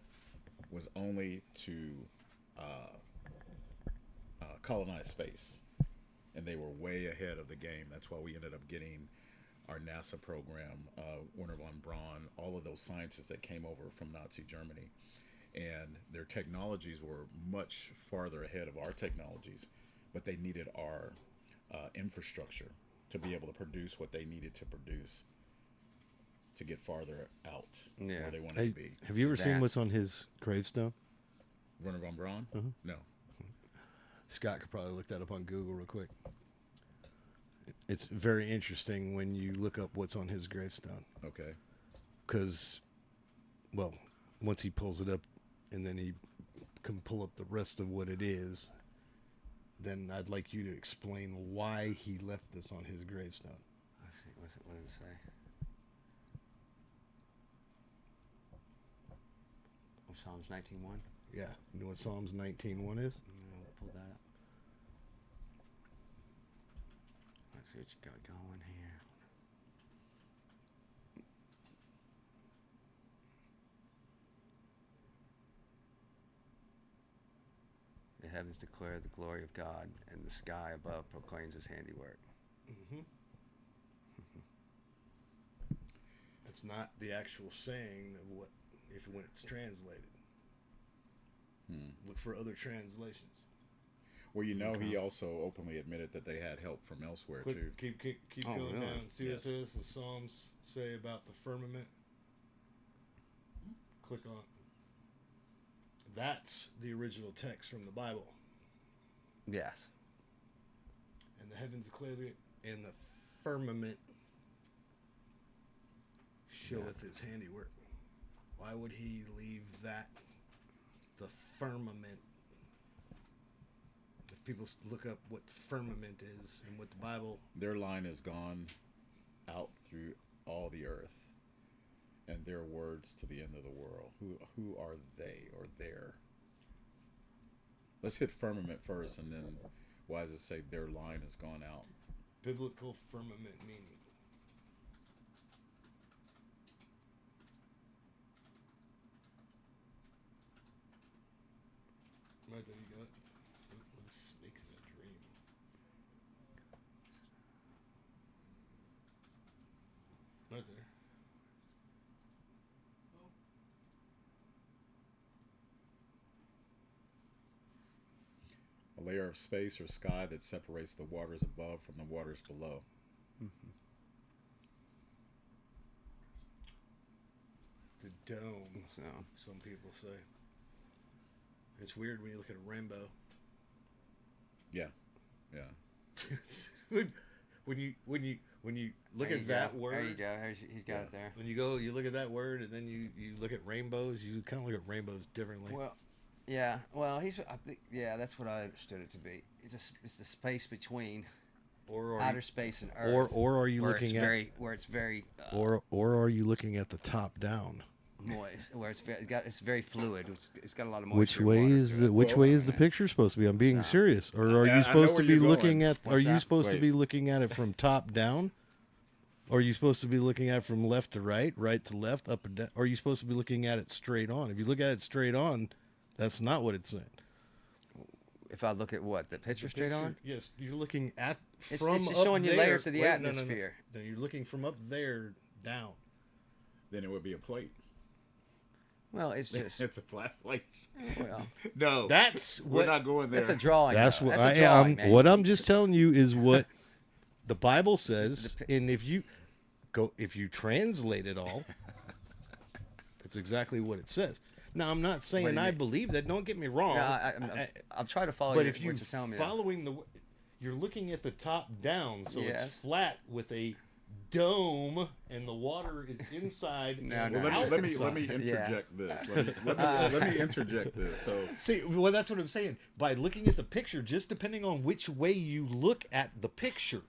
was only to colonize space, and they were way ahead of the game. That's why we ended up getting our NASA program, Wernher von Braun, all of those scientists that came over from Nazi Germany, and their technologies were much farther ahead of our technologies, but they needed our infrastructure to be able to produce what they needed to produce to get farther out where they wanted to be. Have you ever seen what's on his gravestone? Wernher von Braun? No. Scott could probably look that up on Google real quick. It's very interesting when you look up what's on his gravestone. Okay. Because, well, once he pulls it up and then he can pull up the rest of what it is, then I'd like you to explain why he left this on his gravestone. Let's see. What does it say? Oh, Psalms 19:1? Yeah. You know what Psalms 19:1 is? Pull that up. Let's see what you got going here. The heavens declare the glory of God, and the sky above proclaims his handiwork. Mm-hmm. That's not the actual saying of when it's translated. Look for other translations. Well, he also openly admitted that they had help from elsewhere too. Keep going down. See what it says. The Psalms say about the firmament. Click on. That's the original text from the Bible. Yes. And the heavens clearly, and the firmament showeth his handiwork. Why would he leave that? The firmament. If people look up what the firmament is and what the Bible... Their line has gone out through all the earth, and their words to the end of the world. Who are they or their? Let's hit firmament first, and then why does it say their line has gone out? Biblical firmament meaning. Right there, you got it. What is snakes in a dream? Right there. A layer of space or sky that separates the waters above from the waters below. Mm-hmm. The dome, So some people say. It's weird when you look at a rainbow. Yeah. when you look at that word. There you go. He's got it there. When you look at that word, and then you look at rainbows, you kind of look at rainbows differently. Well, yeah. Well, I think that's what I understood it to be. It's the space between outer space and Earth. Or are you looking at where it's very or are you looking at the top down? Moist, where it's very fluid. It's got a lot of moisture. Which way is the picture supposed to be? I'm being serious. Or are you supposed to be looking at? Are you supposed to be looking at it from top down? Or are you supposed to be looking at it from left to right, right to left, up and down? Or are you supposed to be looking at it straight on? If you look at it straight on, that's not what it's saying. If I look at what the picture straight on, yes, you're looking at it's from just up showing you there. layers of the atmosphere. No, you're looking from up there down. Then it would be a plate. Well, it's just It's a flat like. well. No, we're not going there. That's a drawing. That's though. what That's a I drawing, am. man. What I'm just telling you is what the Bible says, and if you translate it all, it's exactly what it says. Now, I'm not saying I believe that. Don't get me wrong. No, I'm trying to follow. But you, if you're telling me following you're looking at the top down, so Yes. it's flat with a dome, and the water is inside. No, and no. Well, let me outside. interject this. Let me interject this. So See, well, that's what I'm saying. By looking at the picture, just depending on which way you look at the picture,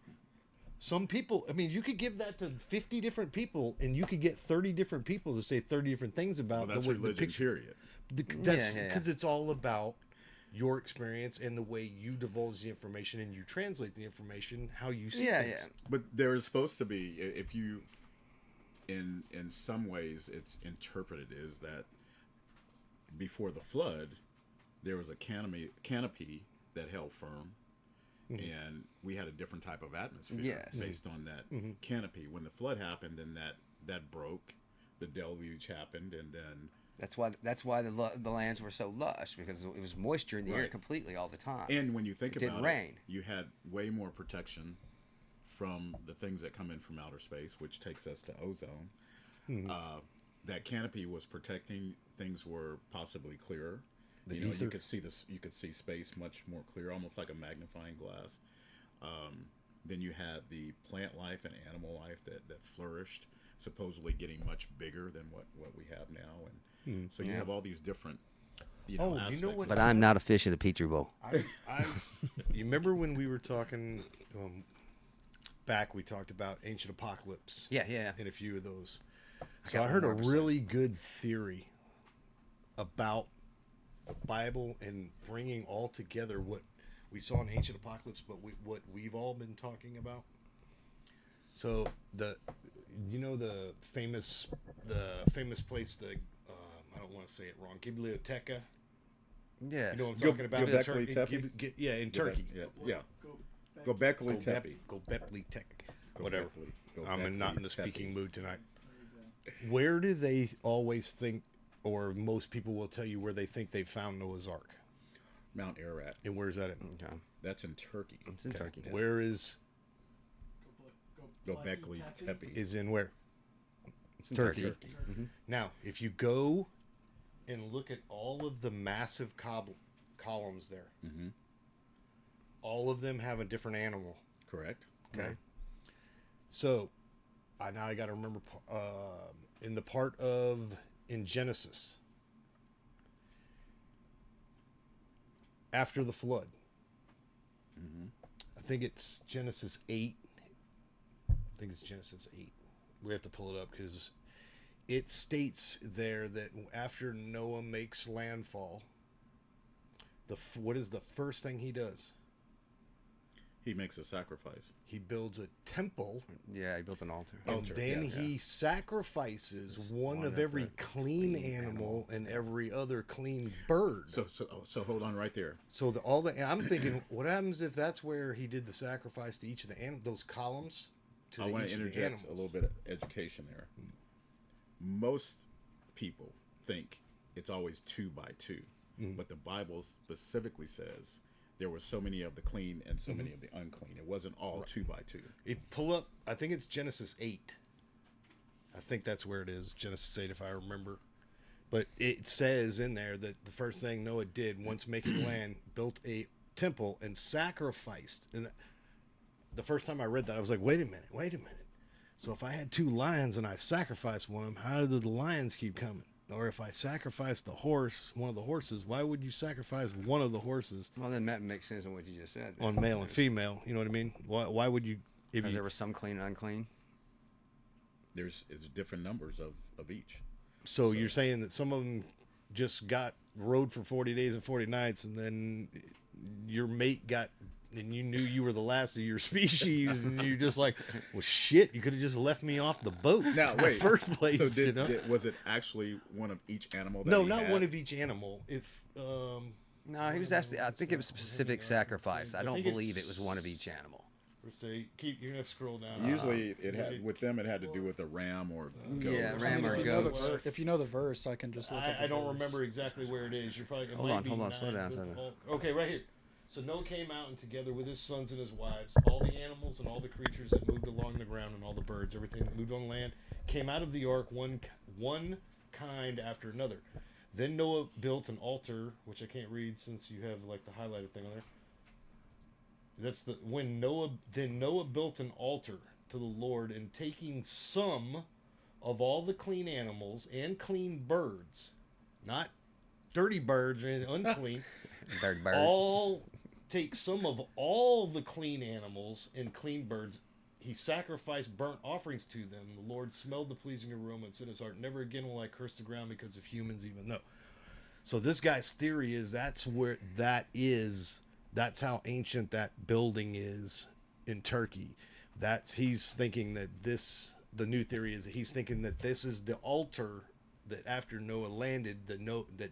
some people, I mean, you could give that to 50 different people, and you could get 30 different people to say 30 different things about that's the way religion. the picture. Period. That's because it's all about your experience and the way you divulge the information and you translate the information how you see things. Yeah. But there is supposed to be, if you, in some ways, it's interpreted is that before the flood, there was a canopy that held firm, and we had a different type of atmosphere based on that canopy. When the flood happened, then that broke, the deluge happened, and then That's why the lands were so lush, because it was moisture in the air completely all the time. And when you think about didn't rain. you had way more protection from the things that come in from outer space, which takes us to ozone. That canopy was protecting. Things were possibly clearer. You could see this. You could see space much more clear, almost like a magnifying glass. Then you had the plant life and animal life that flourished, supposedly getting much bigger than what we have now. And so you have all these different. You know what? But I'm not a fish in a petri bowl. You remember when we were talking back? We talked about ancient apocalypse. Yeah. And a few of those. So I heard a really good theory about the Bible and bringing all together what we saw in ancient apocalypse, but what we've all been talking about. So the famous place, I don't want to say it wrong, Biblioteca. Yes. You know what I'm talking about? Göbekli Tepe? In Turkey. Yeah. Göbekli Tepe. Göbekli Tepe. Whatever. Göbekli I'm not in the Tepe. speaking mood tonight. Where do they always think, or most people will tell you where they think they found Noah's Ark? Mount Ararat. And where's that at? Okay. That's in Turkey. It's in Turkey. Where is Göbekli Tepe. is in where? It's in Turkey. Turkey. Mm-hmm. Now, if you go and look at all of the massive columns there, all of them have a different animal. Correct. Okay. So, now I got to remember in the part in Genesis, after the flood. I think it's Genesis 8. We have to pull it up because it states there that after Noah makes landfall, what is the first thing he does? He makes a sacrifice. He builds a temple. Yeah, he built an altar. And then he sacrifices one of every clean animal and every other clean bird. So hold on right there. So I'm thinking, what happens if that's where he did the sacrifice to each of those columns? I want to interject a little bit of education there. Most people think it's always 2 by 2, but the Bible specifically says there were so many of the clean and so many of the unclean. It wasn't all 2 by 2. Pull up, I think it's Genesis 8. I think that's where it is, Genesis 8, if I remember. But it says in there that the first thing Noah did once making land, built a temple and sacrificed. And the first time I read that, I was like, wait a minute. So if I had 2 lions and I sacrificed one of them, how did the lions keep coming? Or if I sacrificed one of the horses, why would you sacrifice one of the horses? Well, then that makes sense on what you just said. On male and female, you know what I mean? Why would you? Because there were some clean and unclean. It's different numbers of each. So you're saying that some of them just rode for 40 days and 40 nights, and then your mate and you knew you were the last of your species, and you're just like, well, shit, you could have just left me off the boat in the first place. So was it actually one of each animal? No, not one of each animal. No, he was asked. I think it was a specific sacrifice. I don't believe it was one of each animal. Say, you're gonna scroll down. Usually, it had with them. It had to do with a ram or goat. Yeah, ram or goat. If you know the verse, I can just look at the I don't verse. remember exactly where it is. You're probably hold on, slow down. Okay, right here. So Noah came out, and together with his sons and his wives, all the animals and all the creatures that moved along the ground, and all the birds, everything that moved on land, came out of the ark, one kind after another. Then Noah built an altar, which I can't read since you have like the highlighted thing on there. Then Noah built an altar to the Lord, and taking some of all the clean animals and clean birds, not dirty birds or unclean, dirty bird. Take some of all the clean animals and clean birds. He sacrificed burnt offerings to them. The Lord smelled the pleasing aroma and said in his heart, "Never again will I curse the ground because of humans, even though." So this guy's theory is that's how ancient that building is in Turkey. He's thinking that the new theory is that he's thinking that this is the altar that after Noah landed, that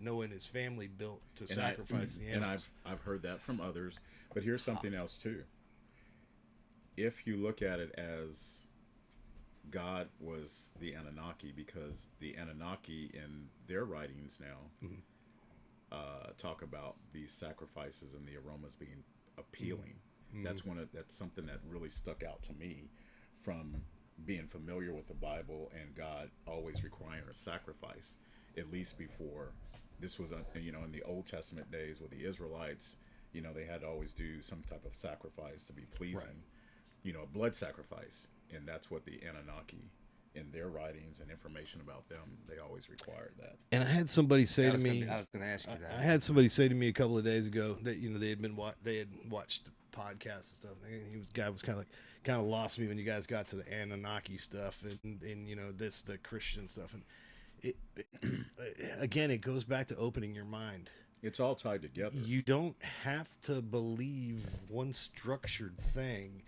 Noah and his family built to sacrifice the animals. And I've heard that from others. But here's something else too. If you look at it as God was the Anunnaki, because the Anunnaki in their writings now talk about these sacrifices and the aromas being appealing. Mm-hmm. That's something that really stuck out to me from being familiar with the Bible and God always requiring a sacrifice, at least before. This was, in the Old Testament days with the Israelites, they had to always do some type of sacrifice to be pleasing, a blood sacrifice. And that's what the Anunnaki, in their writings and information about them, they always required that. And I had somebody say to me, I was going to ask you that. I had somebody say to me a couple of days ago that they had watched the podcast and stuff. And guy was kind of lost me when you guys got to the Anunnaki stuff and the Christian stuff. And again, it goes back to opening your mind. It's all tied together. You don't have to believe one structured thing.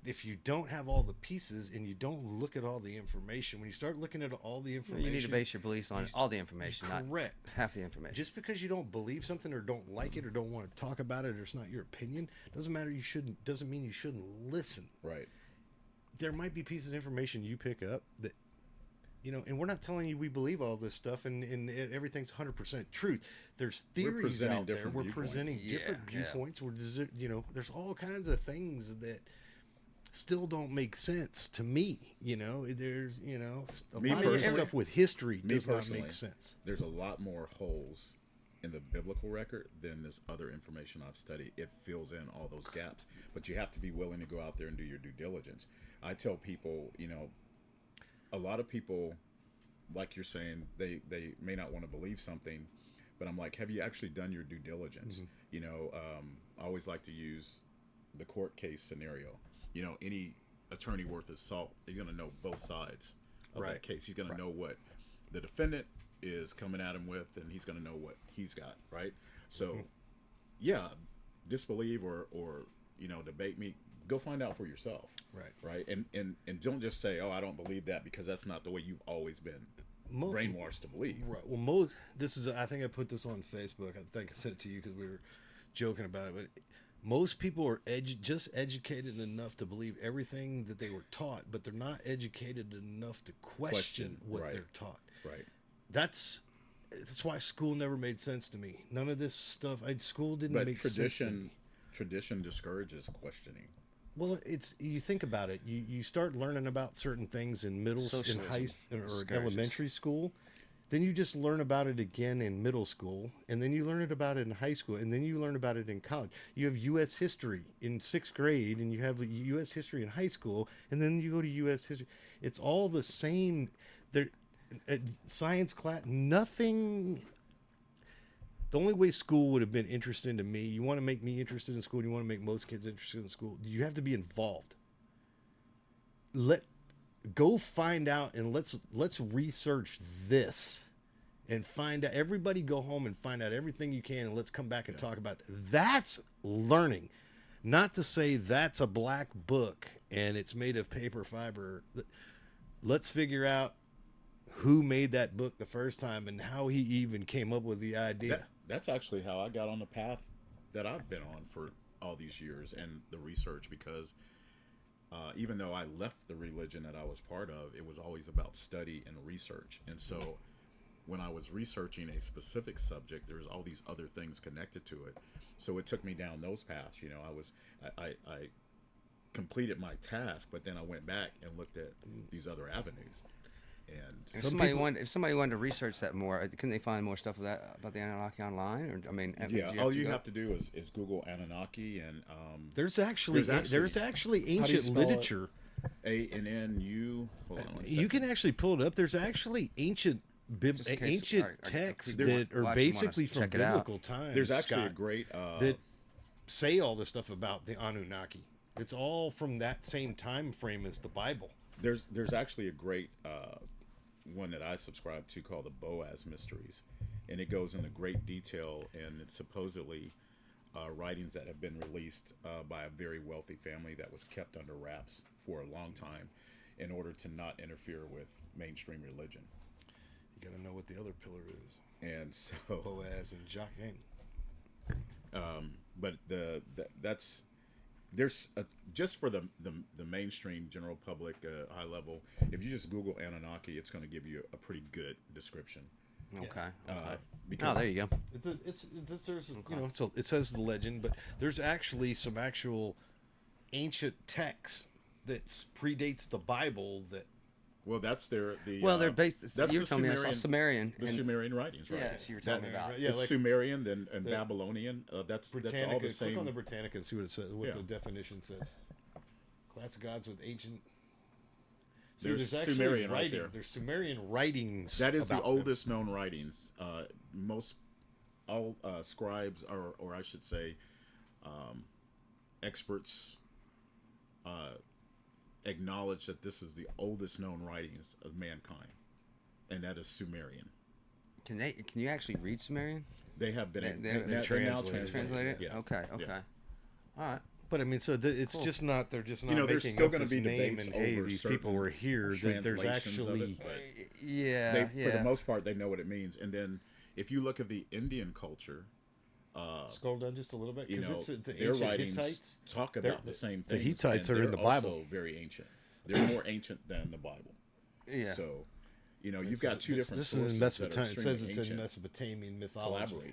If you don't have all the pieces and you don't look at all the information, when you start looking at all the information, you need to base your beliefs on all the information, correct. Not half the information. Just because you don't believe something or don't like it or don't want to talk about it or it's not your opinion doesn't mean you shouldn't listen. Right. There might be pieces of information you pick up that and we're not telling you we believe all this stuff and everything's 100% truth. There's theories out there. We're presenting different viewpoints. There's all kinds of things that still don't make sense to me. There's a lot of stuff with history does not make sense. There's a lot more holes in the biblical record than this other information I've studied. It fills in all those gaps, but you have to be willing to go out there and do your due diligence. I tell people, a lot of people, like you're saying, they may not want to believe something, but I'm like, have you actually done your due diligence? I always like to use the court case scenario. Any attorney worth his salt, he's going to know both sides of that case. He's going to know what the defendant is coming at him with, and he's going to know what he's got, right? So, disbelieve or debate me. Go find out for yourself, right? And don't just say, "Oh, I don't believe that," because that's not the way you've always been brainwashed to believe. Right. Well, I think I put this on Facebook. I think I sent it to you because we were joking about it, but. Most people are just educated enough to believe everything that they were taught, but they're not educated enough to question what they're taught. Right. That's why school never made sense to me. None of this stuff. School didn't make sense to me. Tradition discourages questioning. Well, you think about it. You start learning about certain things in elementary school. Then you just learn about it again in middle school, and then you learn about it in high school, and then you learn about it in college. You have U.S. history in 6th grade, and you have U.S. history in high school, and then you go to U.S. history. It's all the same. Science class, nothing. The only way school would have been interesting to me, you want to make me interested in school, and you want to make most kids interested in school, you have to be involved. Go find out and let's research this and find out. Everybody go home and find out everything you can, and let's come back and talk about it. That's learning. Not to say that's a black book and it's made of paper fiber. Let's figure out who made that book the first time and how he even came up with the idea. That's actually how I got on the path that I've been on for all these years and the research, because even though I left the religion that I was part of, it was always about study and research. And so when I was researching a specific subject, there's all these other things connected to it. So it took me down those paths. You know, I completed my task, but then I went back and looked at these other avenues. And if somebody wanted to research that more, can they find more stuff about the Anunnaki online? Or I mean, all you have to do is Google Anunnaki, and there's actually ancient literature. ANNU. Hold on one second. You can actually pull it up. There's actually ancient texts that are basically from biblical times. There's actually a great that say all this stuff about the Anunnaki. It's all from that same time frame as the Bible. There's actually a great one that I subscribe to called the Boaz Mysteries, and it goes into great detail, and it's supposedly writings that have been released by a very wealthy family that was kept under wraps for a long time in order to not interfere with mainstream religion. You got to know what the other pillar is. And so Boaz and Jachin. But that's there's just for the mainstream general public high level. If you just Google Anunnaki, it's going to give you a pretty good description. Okay. Because there you go. It says the legend, but there's actually some actual ancient texts that predates the Bible that. Well, that's they're based. That's you were telling me I saw Sumerian. The Sumerian writings, right? Yes, you were telling me about. Yeah, like Sumerian and Babylonian. That's all the same. Click on the Britannica and see what it says. What the definition says. Class of gods with ancient. There's Sumerian writing. Right there. There's Sumerian writings. That is the oldest known writings. All scribes, or I should say, experts. Acknowledge that this is the oldest known writings of mankind, and that is Sumerian. Can you actually read Sumerian? They have been they now translated it. Yeah. Okay. Yeah. All right. But I mean, so it's cool. Just not. They're just not there's making still up going to this be name debates and over hey, these people were here. There's actually for the most part they know what it means. And then if you look at the Indian culture. Scroll down just a little bit because their writings Hittites talk about the same things. The Hittites are in the Bible. Also very ancient. They're more ancient than the Bible. Yeah. So, you've got two different. This is in Mesopotamia. It says it's in Mesopotamian mythology.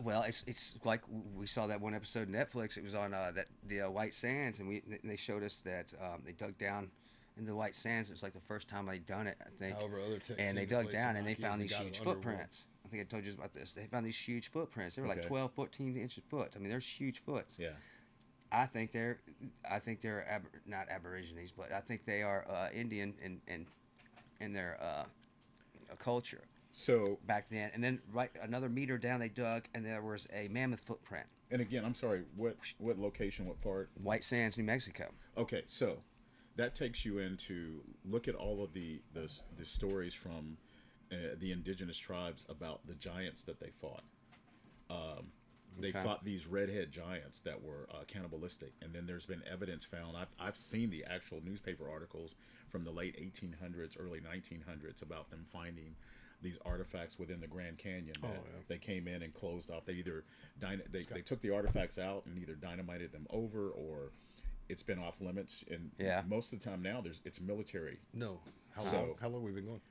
Well, it's like we saw that one episode of Netflix. It was on the White Sands, and they showed us that they dug down into the White Sands. It was like the first time they'd done it, I think. And they dug down and they found these huge footprints. I think I told you about this. They found these huge footprints. They were like 12, 14 inch foot. I mean, there's huge foot. Yeah. I think they're not Aborigines, but I think they are Indian in their culture. So back then, and then right another meter down, they dug, and there was a mammoth footprint. And again, I'm sorry. What location? What part? White Sands, New Mexico. Okay, so that takes you into look at all of the stories from the indigenous tribes about the giants that they fought. They fought these redhead giants that were cannibalistic, and then there's been evidence found. I've seen the actual newspaper articles from the late 1800s, early 1900s about them finding these artifacts within the Grand Canyon. They came in and closed off. They either they took the artifacts out and either dynamited them over, or it's been off limits. And most of the time now, it's military. No, how long have we been going?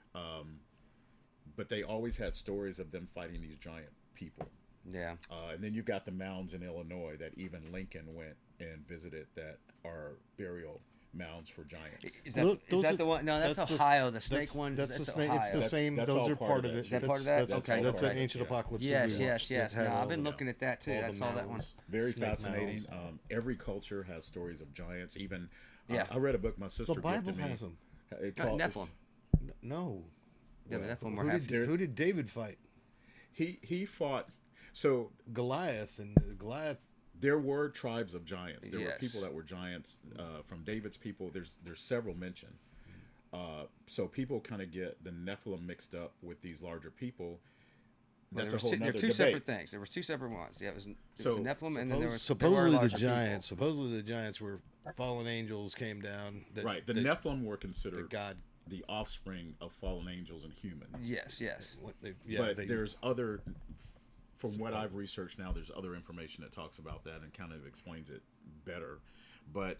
But they always had stories of them fighting these giant people. Yeah. And then you've got the mounds in Illinois that even Lincoln went and visited that are burial mounds for giants. Is that the one? No, that's Ohio. The snake one. That's the snake. Ohio. It's the same. Those are part of it. Is that part of that? Okay. That's an ancient apocalypse. Yes. No, I've been looking at that too. I saw that one. Very fascinating. Every culture has stories of giants. Even I read a book my sister gifted me. The Bible has them. Nephilim. No. Yeah, the Nephilim were who did David fight? He fought. So Goliath. There were tribes of giants. There were people that were giants from David's people. There's several mentioned. So people kind of get the Nephilim mixed up with these larger people. That's a whole nother debate. They're two separate things. There was two separate ones. Yeah, it was Nephilim, and then there was supposedly the giants. Supposedly the giants were fallen angels came down. Right. The Nephilim were considered the offspring of fallen angels and humans. Yes. But there's other From what I've researched now, there's other information that talks about that and kind of explains it better. But,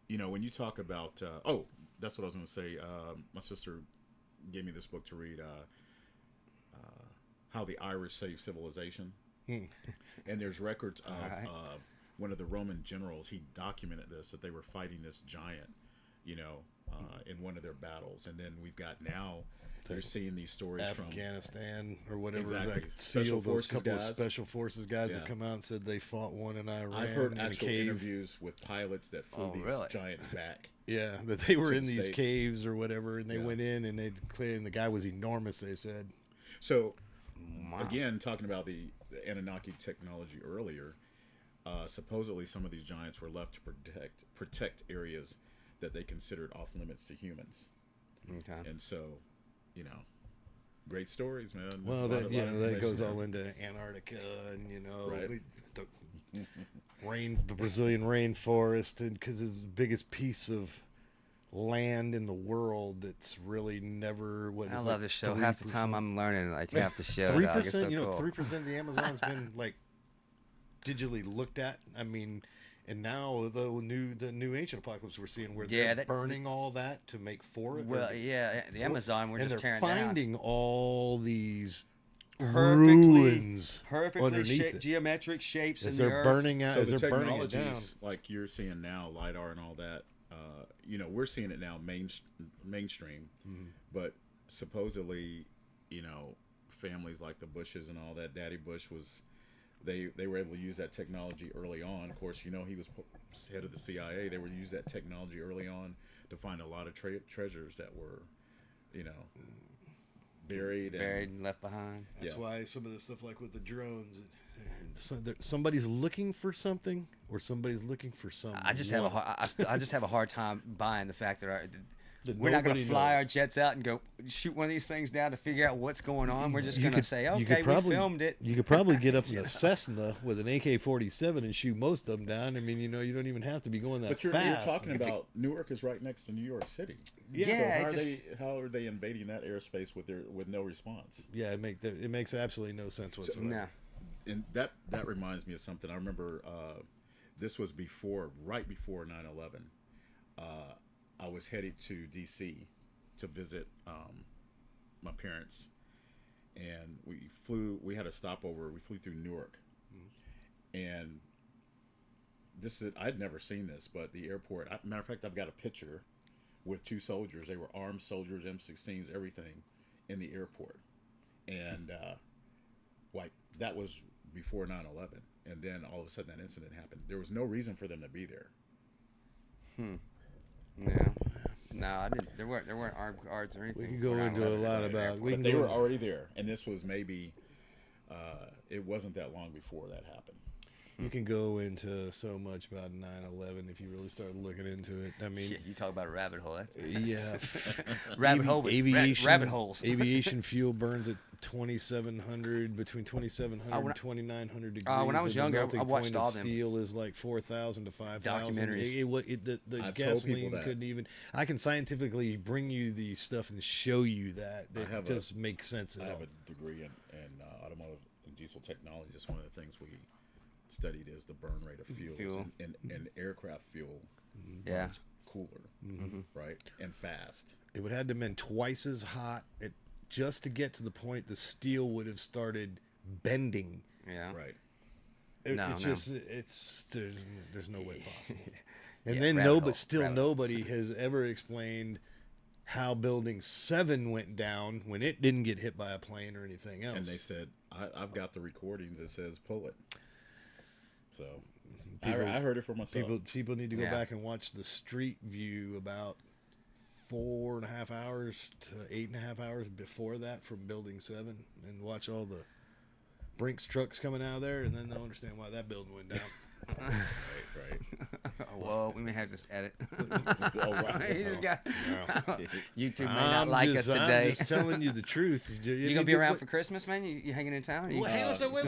when you talk about, that's what I was going to say. My sister gave me this book to read, How the Irish Saved Civilization. And there's records of one of the Roman generals. He documented this, that they were fighting this giant, in one of their battles. And then we've got now, you're seeing these stories Afghanistan or whatever. Exactly. That SEAL, those couple guys. of special forces guys that come out and said they fought one in Iran. I've heard in actual a cave. interviews with pilots that flew these giants back. Yeah, that they were in these States. caves or whatever, and they went in and they declared, and the guy was enormous, they said. So, again, talking about the Anunnaki technology earlier, supposedly some of these giants were left to protect areas that they considered off limits to humans. Okay. And so, great stories, man. Well, that goes all into Antarctica and the Brazilian rainforest, and because it's the biggest piece of land in the world that's really never I love this show. Half the time I'm learning half the show. 3%, 3% of the Amazon's been digitally looked at. I mean, and now the new ancient apocalypse we're seeing where they're burning all that to make forest. Well, the Amazon we're just tearing down. And they're finding all these ruins perfectly shaped geometric shapes in the they're earth. burning out. So as the they're burning it down, technologies like you're seeing now, LiDAR and all that. We're seeing it now mainstream, but supposedly, families like the Bushes and all that. Daddy Bush was. They were able to use that technology early on. Of course, he was head of the CIA. They were use that technology early on to find a lot of treasures that were, buried and left behind. That's why some of the stuff like with the drones, somebody's looking for something or somebody's looking for something. I just have a hard time buying the fact that we're not going to fly our jets out and go shoot one of these things down to figure out what's going on. We're just going to say, okay, we filmed it. You could probably get up in a Cessna with an AK-47 and shoot most of them down. I mean, you don't even have to be going that fast. But you're talking about Newark is right next to New York City. Yeah. So how are they invading that airspace with no response? Yeah, it makes absolutely no sense whatsoever. No. And that reminds me of something. I remember this was right before 9/11. I was headed to D.C. to visit my parents, and we had a stopover. We flew through Newark, and I'd never seen this, but the airport. Matter of fact, I've got a picture with two soldiers. They were armed soldiers, M16s, everything, in the airport, and that was before 9/11, and then all of a sudden that incident happened. There was no reason for them to be there. Yeah. No, I didn't. There weren't armed guards or anything. We can go into a lot about. But they were already there, and this was maybe. It wasn't that long before that happened. You can go into so much about 9/11 if you really start looking into it. I mean, shit, you talk about a rabbit hole. Rabbit holes. Aviation fuel burns at 2,700 between 2,700 and 2,900 degrees. When I was younger, I watched all them. Steel is like 4,000 to 5,000. Documentaries. The gasoline couldn't even. I can scientifically bring you the stuff and show you that. That does make sense at all. I have a degree in automotive and diesel technology. That's one of the things we studied is the burn rate of fuels. And aircraft fuel burns cooler, right, and fast. It would have to have been twice as hot just to get to the point the steel would have started bending. Yeah, right. There's no way possible. And then nobody has ever explained how Building 7 went down when it didn't get hit by a plane or anything else. And they said, I've got the recordings that says pull it. So I heard it for myself. People need to go back and watch the street view about 4.5 hours to 8.5 hours before that from Building 7 and watch all the Brinks trucks coming out of there, and then they'll understand why that building went down. Right. Well, we may have to just edit. Right. YouTube may not like us today. I'm just telling you the truth. You gonna be around for Christmas, man? You hanging in town? Well, hang on a second. Wait,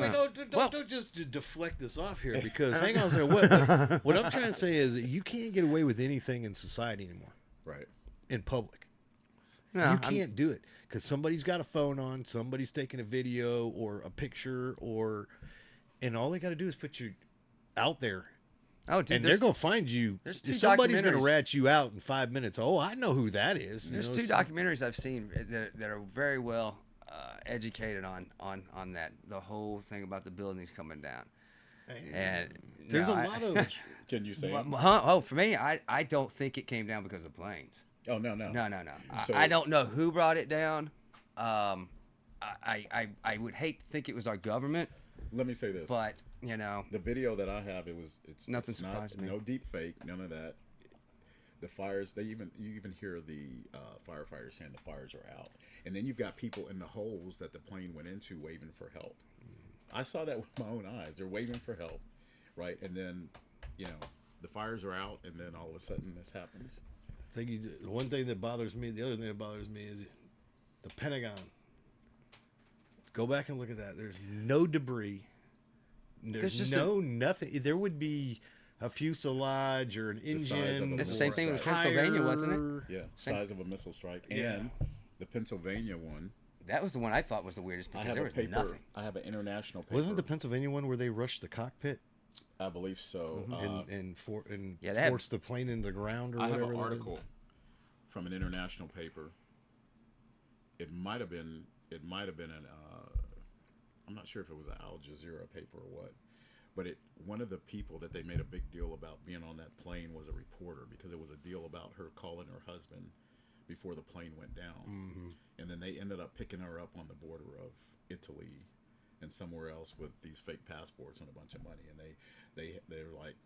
don't just deflect this off here because hang on a second. What I'm trying to say is that you can't get away with anything in society anymore. Right. In public. No, you can't do it because somebody's got a phone on, somebody's taking a video or a picture, and all they got to do is put you out there. Oh, dude, and they're going to find you. Somebody's going to rat you out in 5 minutes. Oh, I know who that is. There's two documentaries I've seen that are very well educated on that, the whole thing about the buildings coming down. And there's a lot of. Can you say? Oh, for me, I don't think it came down because of planes. Oh no. So, I don't know who brought it down. I would hate to think it was our government. Let me say this. But the video that I have, it's nothing it's surprised not, me. No deep fake, none of that. The fires, you even hear the firefighters saying the fires are out, and then you've got people in the holes that the plane went into waving for help. I saw that with my own eyes. They're waving for help, right? And then, the fires are out, and then all of a sudden this happens. I think one thing that bothers me, the other thing that bothers me is the Pentagon. Go back and look at that. There's no debris. There's nothing. There would be a fuselage or an engine. It's the same thing with Pennsylvania, wasn't it? Yeah, size of a missile strike. And the Pennsylvania one. That was the one I thought was the weirdest because there was nothing. I have an international paper. Wasn't the Pennsylvania one where they rushed the cockpit? I believe so. And forced the plane into the ground or whatever? I have an article from an international paper. It might have been an I'm not sure if it was an Al Jazeera paper or what, but one of the people that they made a big deal about being on that plane was a reporter, because it was a deal about her calling her husband before the plane went down. And then they ended up picking her up on the border of Italy and somewhere else with these fake passports and a bunch of money, and they're like,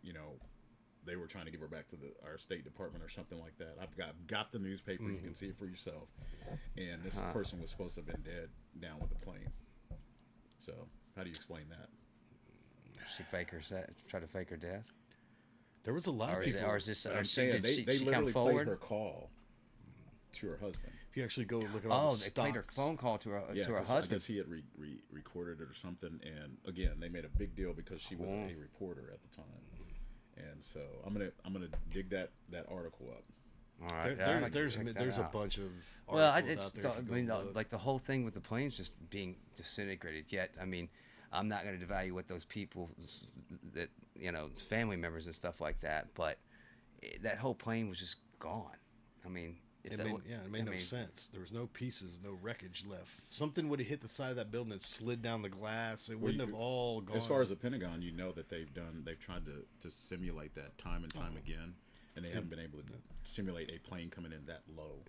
they were trying to give her back to our State Department or something like that. I've got the newspaper. You can see it for yourself. And this person was supposed to have been dead down with the plane. So how do you explain that? She try to fake her death. There was a lot of people. Or is this? I'm saying they literally played her call to her husband. If you actually go look at all the stocks. They played her phone call to her husband. I guess he had recorded it or something. And again, they made a big deal because she was a reporter at the time. And so I'm gonna dig that article up. All right. There's a bunch of articles out there. Like the whole thing with the planes just being disintegrated. Yet, I'm not going to devalue what those people that family members and stuff like that. But that whole plane was just gone. It made no sense. There was no pieces, no wreckage left. Something would have hit the side of that building and slid down the glass. It wouldn't have all gone. As far as the Pentagon, that they've tried to simulate that time and time again, and they haven't been able to simulate a plane coming in that low.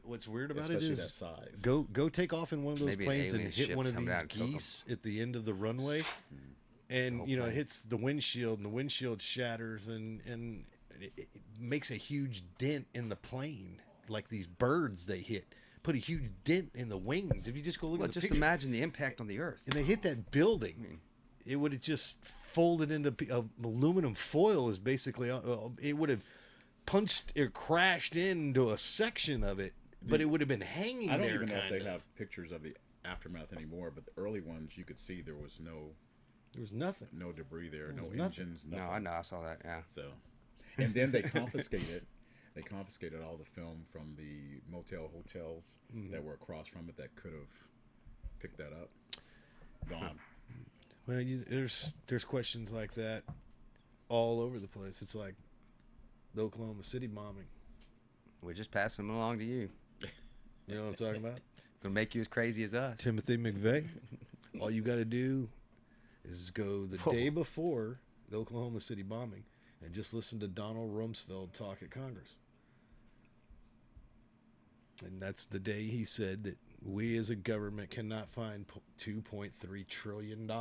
What's weird about it is that size. Go take off in one of those planes and hit one of these geese at the end of the runway, and it hits the windshield, and the windshield shatters, and it makes a huge dent in the plane. Like these birds they hit, put a huge dent in the wings. If you just go look at the picture. Imagine the impact on the earth. And they hit that building. It would have just folded into aluminum foil. Is basically it would have punched or crashed into a section of it, but it would have been hanging there. I don't even know if they have pictures of the aftermath anymore, but the early ones you could see there was nothing, no debris there, no engines, nothing. No, I know, I saw that. Yeah. So, and then they confiscated. They confiscated all the film from the motel hotels that were across from it that could have picked that up. Gone. Well, there's questions like that all over the place. It's like the Oklahoma City bombing. We're just passing them along to you. You know what I'm talking about? Gonna make you as crazy as us. Timothy McVeigh. All you got to do is go the day before the Oklahoma City bombing and just listen to Donald Rumsfeld talk at Congress. And that's the day he said that we as a government cannot find $2.3 trillion.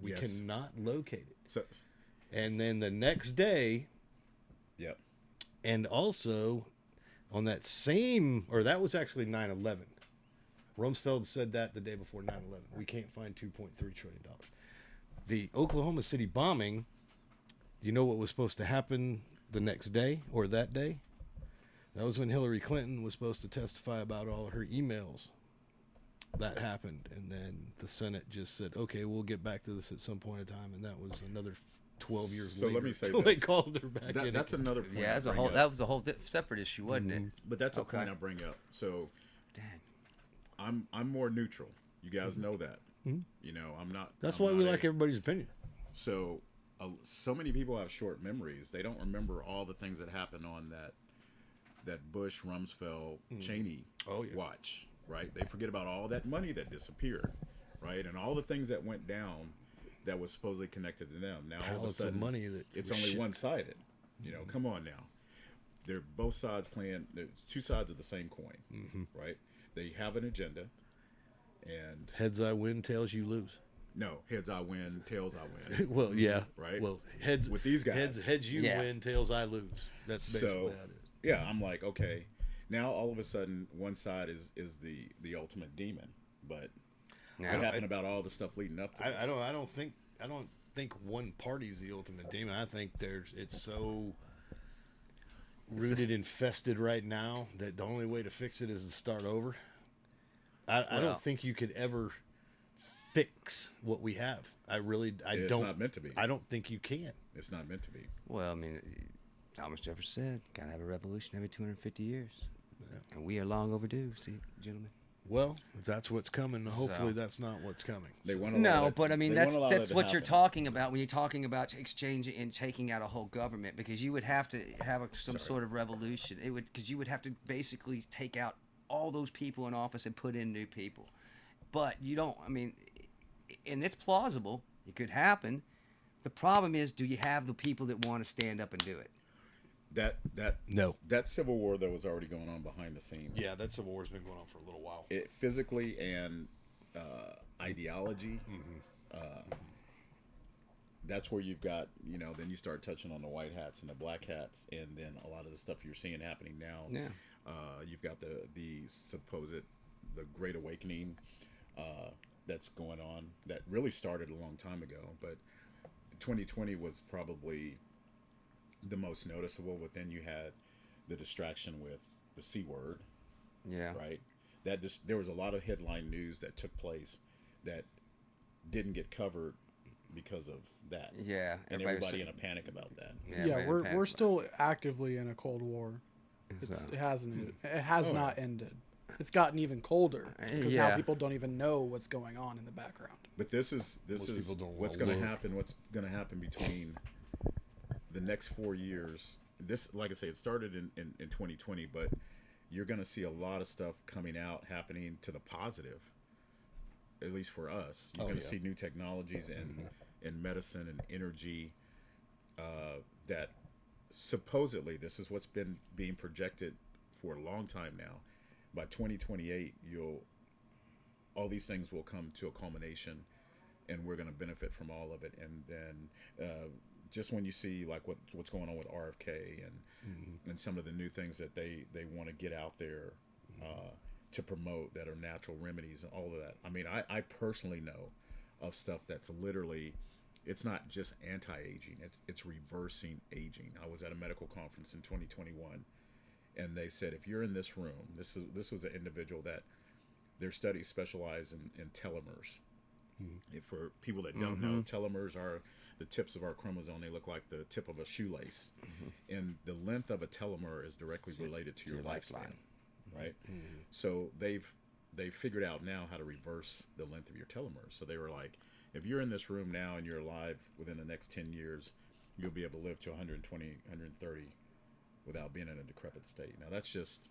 We cannot locate it. So, and then the next day, yep. And also on that that was actually 9/11. Rumsfeld said that the day before 9/11. We can't find $2.3 trillion. The Oklahoma City bombing, you know what was supposed to happen the next day or that day? That was when Hillary Clinton was supposed to testify about all her emails. That happened, and then the Senate just said, okay, we'll get back to this at some point in time, and that was another 12 years later. So let me say until they called her back in. That's another point. Yeah, that was a whole separate issue, wasn't it? But that's a point I bring up. So, dang, I'm more neutral. You guys know that. You know, I'm not. That's I'm why not we like everybody's opinion. So, so many people have short memories. They don't remember all the things that happened on that Bush, Rumsfeld, Cheney watch. Right? They forget about all that money that disappeared. Right? And all the things that went down that was supposedly connected to them. Now all of a sudden, money that it's only one-sided. You know, come on now. They're both sides playing. There's two sides of the same coin. Right? They have an agenda. And heads I win, tails you lose. No, heads I win, tails I win. Well, yeah, right. Well, heads with these guys, heads you win, tails I lose. That's basically how it is. Yeah, I'm like, okay, now all of a sudden one side is the ultimate demon, but what happened about all the stuff leading up to this? I don't think one party's the ultimate demon. I think it's so rooted, infested right now that the only way to fix it is to start over. I don't think you could ever fix what we have. It's not meant to be. I don't think you can. It's not meant to be. Well, I mean, Thomas Jefferson said, "Gotta have a revolution every 250 years," and we are long overdue. See, gentlemen. Well, if that's what's coming, hopefully that's not what's coming. They want but I mean that's what you're talking about when you're talking about exchanging and taking out a whole government, because you would have to have some sort of revolution. Because you would have to basically take out all those people in office and put in new people. But you don't, I mean, and it's plausible. It could happen. The problem is, do you have the people that want to stand up and do it? That civil war that was already going on behind the scenes. Yeah, that civil war has been going on for a little while. It physically and ideology. That's where you've got, then you start touching on the white hats and the black hats, and then a lot of the stuff you're seeing happening now. Yeah. You've got the Great Awakening that's going on that really started a long time ago, but 2020 was probably the most noticeable. But then you had the distraction with the C word. Yeah. Right. There was a lot of headline news that took place that didn't get covered because of that. Yeah. And everybody in a panic about that. Yeah, we're still actively in a Cold War. It has not ended. It's gotten even colder because now people don't even know what's going on in the background. But this is what's going to happen. What's going to happen between the next 4 years? This, like I say, it started in 2020, but you're going to see a lot of stuff coming out happening to the positive. At least for us, you're going to see new technologies in medicine and energy that supposedly, this is what's been being projected for a long time now. By 2028, all these things will come to a culmination, and we're going to benefit from all of it. And then just when you see like what's going on with RFK and some of the new things that they want to get out there to promote that are natural remedies and all of that. I mean, I personally know of stuff that's literally, it's not just anti-aging, it's reversing aging. I was at a medical conference in 2021, and they said, if you're in this room, this was an individual that their studies specialize in telomeres. For people that don't know, telomeres are the tips of our chromosome. They look like the tip of a shoelace. And the length of a telomere is directly related to your lifespan, right? So they've figured out now how to reverse the length of your telomeres. So they were like, if you're in this room now and you're alive within the next 10 years, you'll be able to live to 120, 130 without being in a decrepit state. Now, that's just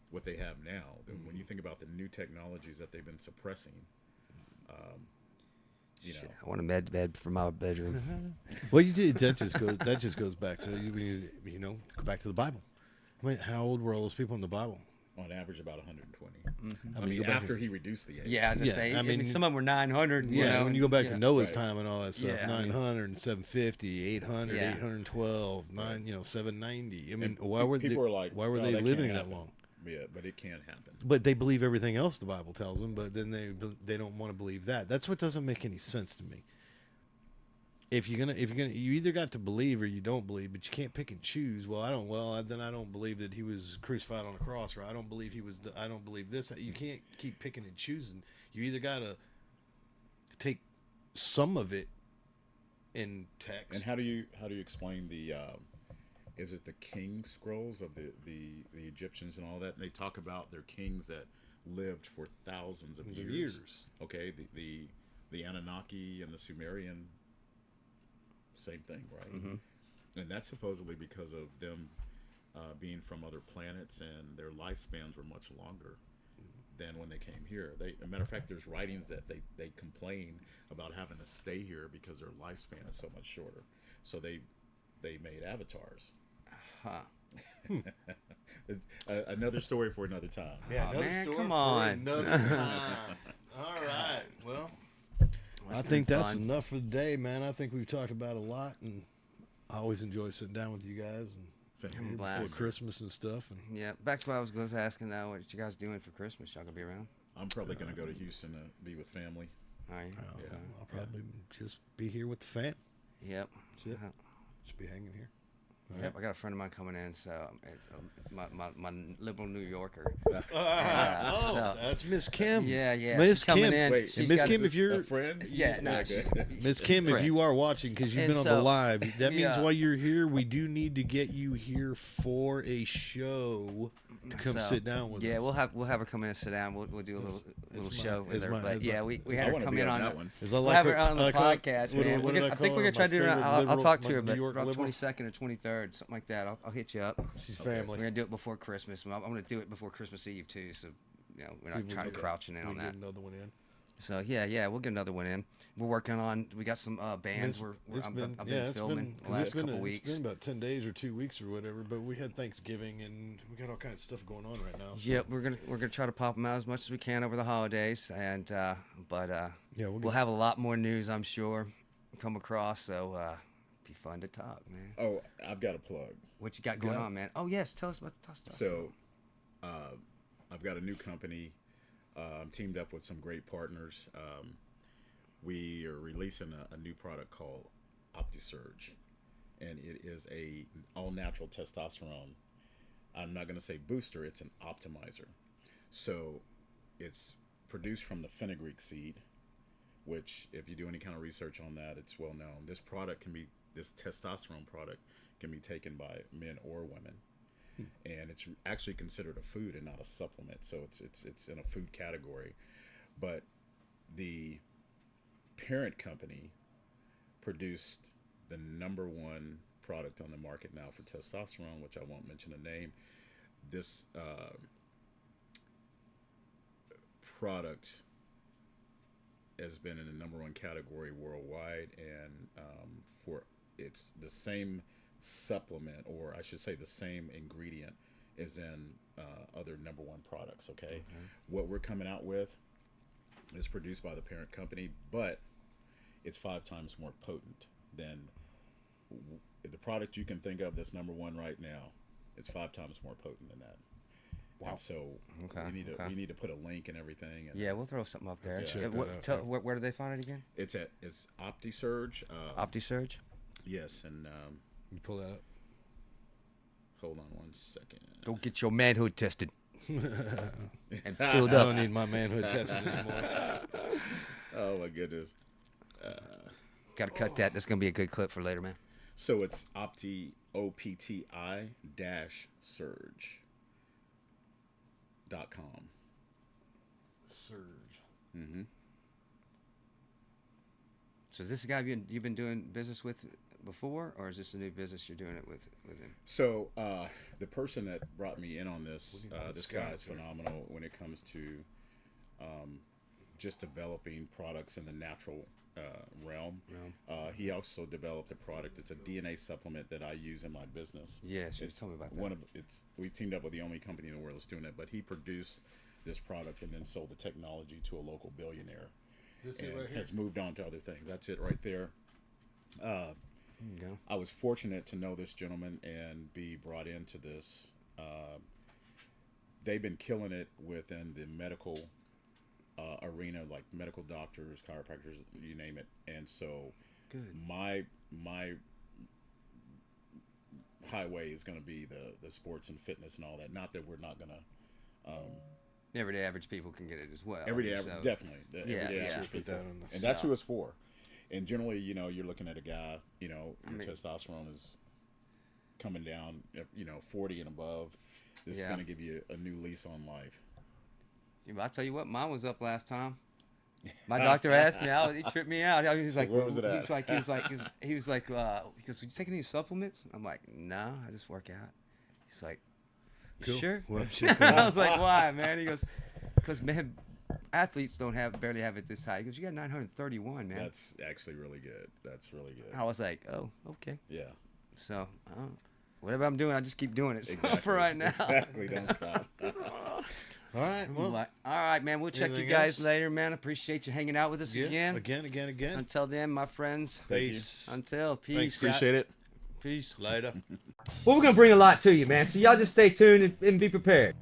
what they have now. When you think about the new technologies that they've been suppressing, I want a bed for my bedroom. Well, you did. That just goes back to go back to the Bible. I mean, how old were all those people in the Bible? On average, about 120. I mean, after he reduced the age. Yeah, I was gonna say. I mean, some of them were 900. Yeah, when you go back to Noah's time and all that stuff, 900, 750, 800, 812, 790. I mean, why were they living that long? Yeah, but it can happen. But they believe everything else the Bible tells them, but then they don't want to believe that. That's what doesn't make any sense to me. If you're gonna, you either got to believe or you don't believe, but you can't pick and choose. Then I don't believe that he was crucified on a cross, or I don't believe I don't believe this. You can't keep picking and choosing. You either gotta take some of it in text. And how do you explain the? Is it the king scrolls of the Egyptians and all that? And they talk about their kings that lived for thousands of years. Okay, the Anunnaki and the Sumerian, same thing, right? Mm-hmm. And that's supposedly because of them being from other planets, and their lifespans were much longer than when they came here. As a matter of fact, there's writings that they complain about having to stay here because their lifespan is so much shorter. So they made avatars. Another story for another time. Yeah, another man, story come for on. another time. All right. Well, I think that's enough for the day, man. I think we've talked about a lot, and I always enjoy sitting down with you guys and before Christmas and stuff. And yeah, back to what I was asking now. What you guys doing for Christmas? Y'all gonna be around? I'm probably gonna go to Houston to be with family. Are you? Yeah. I'll probably just be here with the fam. Yep. That's it. Just be hanging here. Yep, I got a friend of mine coming in, so it's, my liberal New Yorker. So, that's Miss Kim. Yeah, Miss Kim. Kim. In. Wait, Miss Kim, if you're a friend, Miss Kim, if you are watching, because you've been on the live, that means while you're here, we do need to get you here for a show to come sit down with us. Yeah, we'll have her come in and sit down. We'll do a little show with her. But yeah, we had her come in on that one. We'll have her on the podcast, man. I think we're gonna try to do it. I'll talk to her, but around 22nd or 23rd, something like that. I'll hit you up. She's family. We're gonna do it before Christmas. I'm gonna do it before Christmas Eve too, so we're not trying to crouching in on that. Get another one in. So yeah, we'll get another one in. We're working on. We got some bands. I've been filming the last couple weeks. It's been about 10 days or 2 weeks or whatever. But we had Thanksgiving and we got all kinds of stuff going on right now. So. Yeah, we're gonna try to pop them out as much as we can over the holidays, and we'll have a lot more news, I'm sure, come across. So be fun to talk, man. Oh, I've got a plug. What you got going on, man? Oh yes, tell us about the stuff. So, I've got a new company. I'm teamed up with some great partners. We are releasing a new product called OptiSurge, and it is a all-natural testosterone. I'm not going to say booster; it's an optimizer. So, it's produced from the fenugreek seed, which, if you do any kind of research on that, it's well known. This testosterone product can be taken by men or women. And it's actually considered a food and not a supplement, so it's in a food category. But the parent company produced the #1 product on the market now for testosterone, which I won't mention the name. This product has been in the #1 category worldwide, and it's the same supplement, or I should say the same ingredient is in other #1 products. Okay, what we're coming out with is produced by the parent company, but it's 5 times more potent than the product you can think of that's #1 right now. It's 5 times more potent than that. Wow! And so we need to put a link and everything. And yeah, we'll throw something up there. Where do they find it again? It's OptiSurge. OptiSurge. Yes, and you pull that up. Hold on 1 second. Go get your manhood tested. And filled up. I don't need my manhood tested anymore. Oh my goodness. Got to cut that. That's gonna be a good clip for later, man. So it's OptiSurge.com. Surge. Mm-hmm. So is this a guy you've been doing business with before, or is this a new business you're doing it with him? So the person that brought me in on this, this guy is phenomenal when it comes to just developing products in the natural realm. He also developed a product. It's a DNA supplement that I use in my business. Yes, tell me about that. We teamed up with the only company in the world that's doing it, but he produced this product and then sold the technology to a local billionaire. This and right here? Has moved on to other things. That's it right there. I was fortunate to know this gentleman and be brought into this. They've been killing it within the medical arena, like medical doctors, chiropractors, you name it. And so my highway is going to be the sports and fitness and all that. Not that we're not going to... everyday average people can get it as well. Everyday average, definitely. Everyday average people. And that's who it's for. And generally, you're looking at a guy, your testosterone is coming down, 40 and above. This is going to give you a new lease on life. I'll tell you what, mine was up last time. My doctor asked me out. He tripped me out. He was like, where was it at? He was like, "You taking any supplements?" I'm like, "No, I just work out." He's like, "You sure?" Well, I was like, "Why, man?" He goes, "Because man, athletes barely have it this high." He goes, "You got 931, man." That's actually really good. That's really good. I was like, "Oh, okay." Yeah. So, whatever I'm doing, I just keep doing it Exactly. for right now. Exactly. Don't stop. All right. Well, all right, man. We'll check you guys later, man. Appreciate you hanging out with us again. Again. Until then, my friends. Peace. Until peace. Thanks, Appreciate it. Peace. Later. Well, we're gonna bring a lot to you, man. So y'all just stay tuned and be prepared.